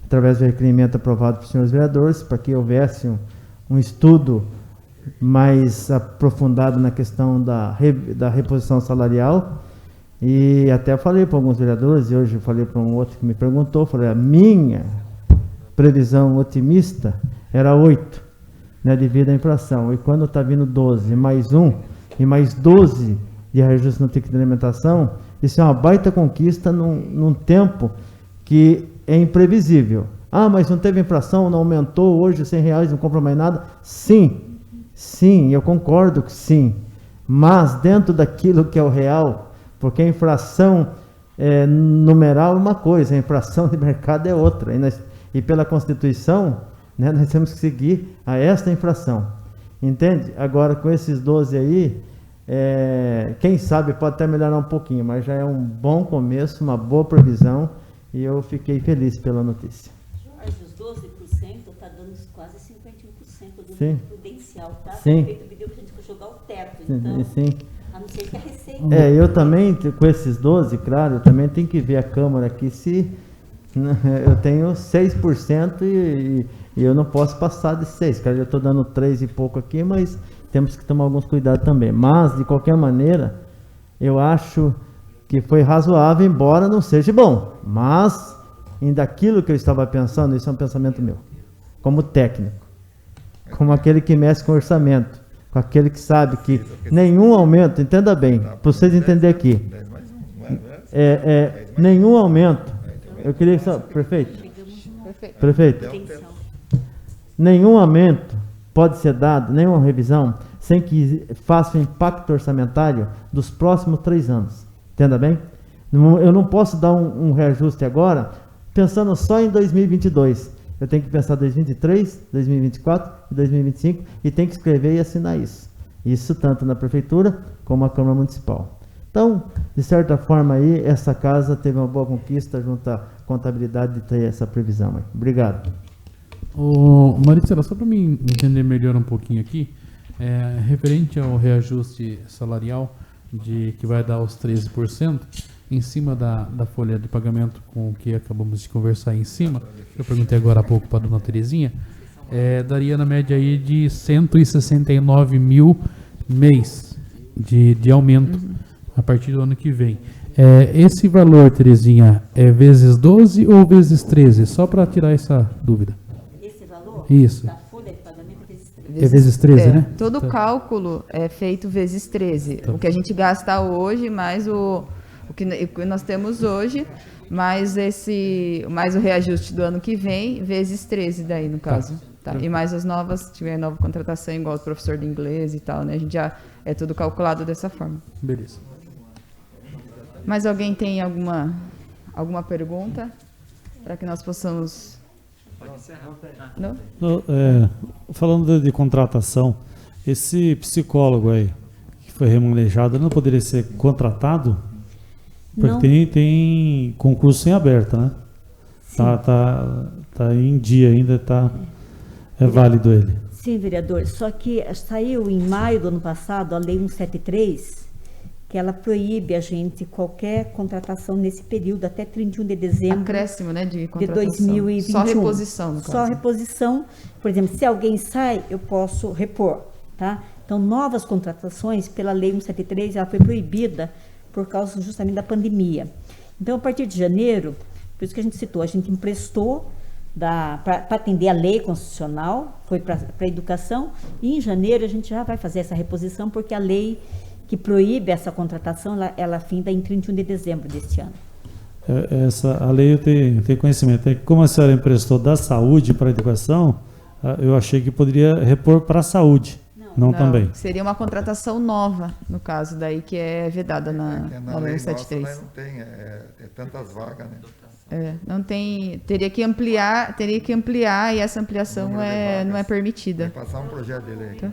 através do requerimento aprovado pelos senhores vereadores, para que houvesse um estudo mais aprofundado na questão da reposição salarial. E até falei para alguns vereadores, e hoje eu falei para um outro que me perguntou, falei, a minha previsão otimista era 8, né, devido à inflação. E quando está vindo 12, mais 1, e mais 12 de reajuste no ticket de alimentação, isso é uma baita conquista num tempo que é imprevisível. Ah, mas não teve inflação, não aumentou, hoje R$100 não compra mais nada? Sim, eu concordo que sim. Mas dentro daquilo que é o real, porque a inflação numeral é uma coisa, a inflação de mercado é outra. E pela Constituição, né, nós temos que seguir a esta inflação. Entende? Agora, com esses 12 aí, quem sabe pode até melhorar um pouquinho, mas já é um bom começo, uma boa previsão, e eu fiquei feliz pela notícia. Jorge, os 12% está dando quase 51% do Sim. prudencial, tá? Sim. O prefeito pediu para a gente jogar o teto, então, Sim. a não ser que a receita... Eu também, com esses 12, claro, eu também tenho que ver a Câmara aqui se eu tenho 6% e eu não posso passar de 6, cara, eu estou dando 3 e pouco aqui, mas temos que tomar alguns cuidados também. Mas, de qualquer maneira, eu acho que foi razoável, embora não seja bom. Mas, daquilo que eu estava pensando, isso é um pensamento meu, como técnico, como aquele que mexe com orçamento, com aquele que sabe que nenhum aumento, entenda bem, para vocês entenderem aqui, nenhum aumento, eu queria só, prefeito, nenhum aumento pode ser dado, nenhuma revisão, sem que faça um impacto orçamentário dos próximos 3 anos. Entenda bem? Eu não posso dar um reajuste agora, pensando só em 2022. Eu tenho que pensar 2023, 2024 e 2025 e tenho que escrever e assinar isso. Isso tanto na Prefeitura como na Câmara Municipal. Então, de certa forma aí, essa casa teve uma boa conquista junto à contabilidade de ter essa previsão aí. Obrigado. Maricela, só para mim entender melhor um pouquinho aqui, referente ao reajuste salarial que vai dar os 13%, em cima da folha de pagamento com o que acabamos de conversar aí em cima, eu perguntei agora há pouco para a dona Terezinha, daria na média aí de 169 mil mês de aumento a partir do ano que vem. Esse valor, Terezinha, é vezes 12 ou vezes 13? Só para tirar essa dúvida. Esse valor? Isso. Da folha de pagamento é vezes 13. É vezes 13, né? Todo o cálculo é feito vezes 13. Tá. O que a gente gasta hoje, mais o que nós temos hoje, mais o reajuste do ano que vem, vezes 13 daí, no caso. Tá? E mais as novas, se tiver nova contratação, igual o professor de inglês e tal, né? A gente já é tudo calculado dessa forma. Beleza. Mais alguém tem alguma pergunta para que nós possamos... Pode encerrar. Não? Falando de contratação, esse psicólogo aí que foi remanejado não poderia ser contratado? Porque tem concurso em aberto, né? Tá em dia ainda, é válido ele. Sim, vereador. Só que saiu em maio do ano passado a Lei 173, que ela proíbe a gente qualquer contratação nesse período até 31 de dezembro. Acréscimo, né, de contratação. De 2021. Só reposição, no caso. Só reposição. Por exemplo, se alguém sai, eu posso repor, tá? Então, novas contratações pela Lei 173, ela foi proibida por causa justamente da pandemia. Então, a partir de janeiro, por isso que a gente citou, a gente emprestou para atender a lei constitucional, foi para a educação, e em janeiro a gente já vai fazer essa reposição, porque a lei que proíbe essa contratação, ela finda em 31 de dezembro deste ano. A lei eu tenho conhecimento. É que como a senhora emprestou da saúde para a educação, eu achei que poderia repor para a saúde, não também. Seria uma contratação nova, no caso, daí que é vedada na lei 173. Não tem tantas vagas, né? Não tem, teria que ampliar e essa ampliação não é permitida. Vai passar um projeto dele aí. Tá.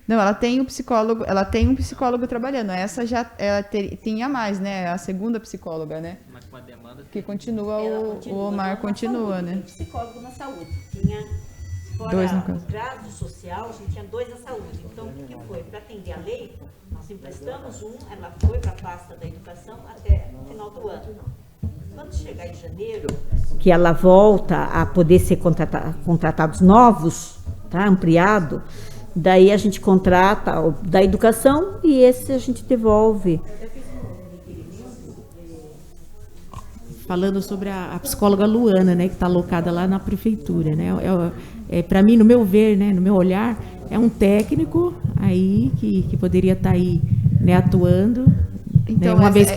Não, ela tem um psicólogo trabalhando. Essa ela tinha mais, né? A segunda psicóloga, né? Mas com a demanda que continua, o Omar continua, né? Psicólogo na saúde. Tinha dois no caso. No grado social, a gente tinha 2 na saúde. Então, o que foi? Para atender a lei, nós emprestamos ela foi para a pasta da educação até o final do ano. Quando chegar em janeiro, que ela volta a poder ser contratados novos, tá? Ampliado, daí a gente contrata o da educação e esse a gente devolve. Falando sobre a psicóloga Luana, né, que está alocada lá na prefeitura, né? Para mim, no meu ver, né, no meu olhar, é um técnico aí que poderia estar aí, né, atuando. Então, né, uma vez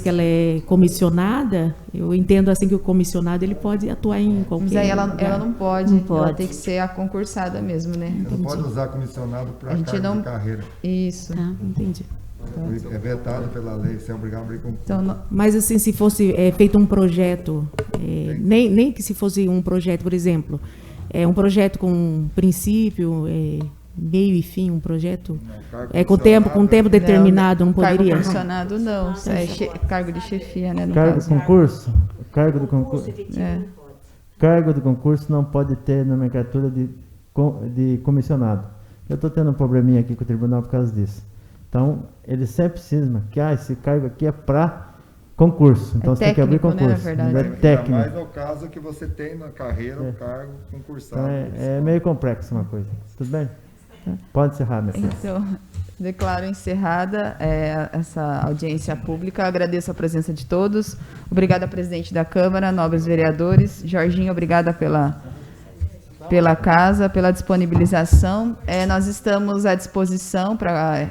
que ela é comissionada, eu entendo assim que o comissionado ele pode atuar em qualquer Mas aí ela lugar. não pode. Ela tem que ser a concursada mesmo, né? Você não pode usar comissionado para cargo de carreira. Isso. Tá, entendi. É vetado pela lei, você é obrigado a abrir concurso. Então, mas assim, se fosse feito um projeto, nem que se fosse um projeto, por exemplo, um projeto com princípio, meio e fim, um projeto com tempo determinado, não poderia? Cargo comissionado não, cargo de chefia, né? Cargo de concurso? Cargo do concurso? Cargo do concurso não pode ter nomenclatura de comissionado. Eu estou tendo um probleminha aqui com o tribunal por causa disso. Então, ele sempre cisma que esse cargo aqui é para concurso. Então, você tem que abrir concurso. Né, na verdade. Não é técnico. Mas no caso que você tem na carreira um cargo concursado. Então, é meio complexo uma coisa. Tudo bem? Pode encerrar, minha filha. Então, declaro encerrada essa audiência pública. Agradeço a presença de todos. Obrigada, presidente da Câmara, nobres vereadores. Jorginho, obrigada pela casa, pela disponibilização. Nós estamos à disposição para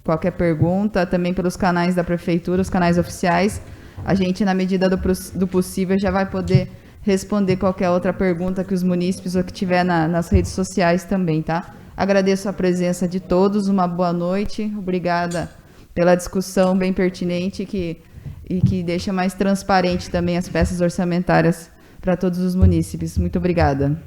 qualquer pergunta, também pelos canais da Prefeitura, os canais oficiais. A gente, na medida do possível, já vai poder responder qualquer outra pergunta que os munícipes ou que tiver nas redes sociais também, tá? Agradeço a presença de todos, uma boa noite. Obrigada pela discussão bem pertinente e que deixa mais transparente também as peças orçamentárias para todos os munícipes. Muito obrigada.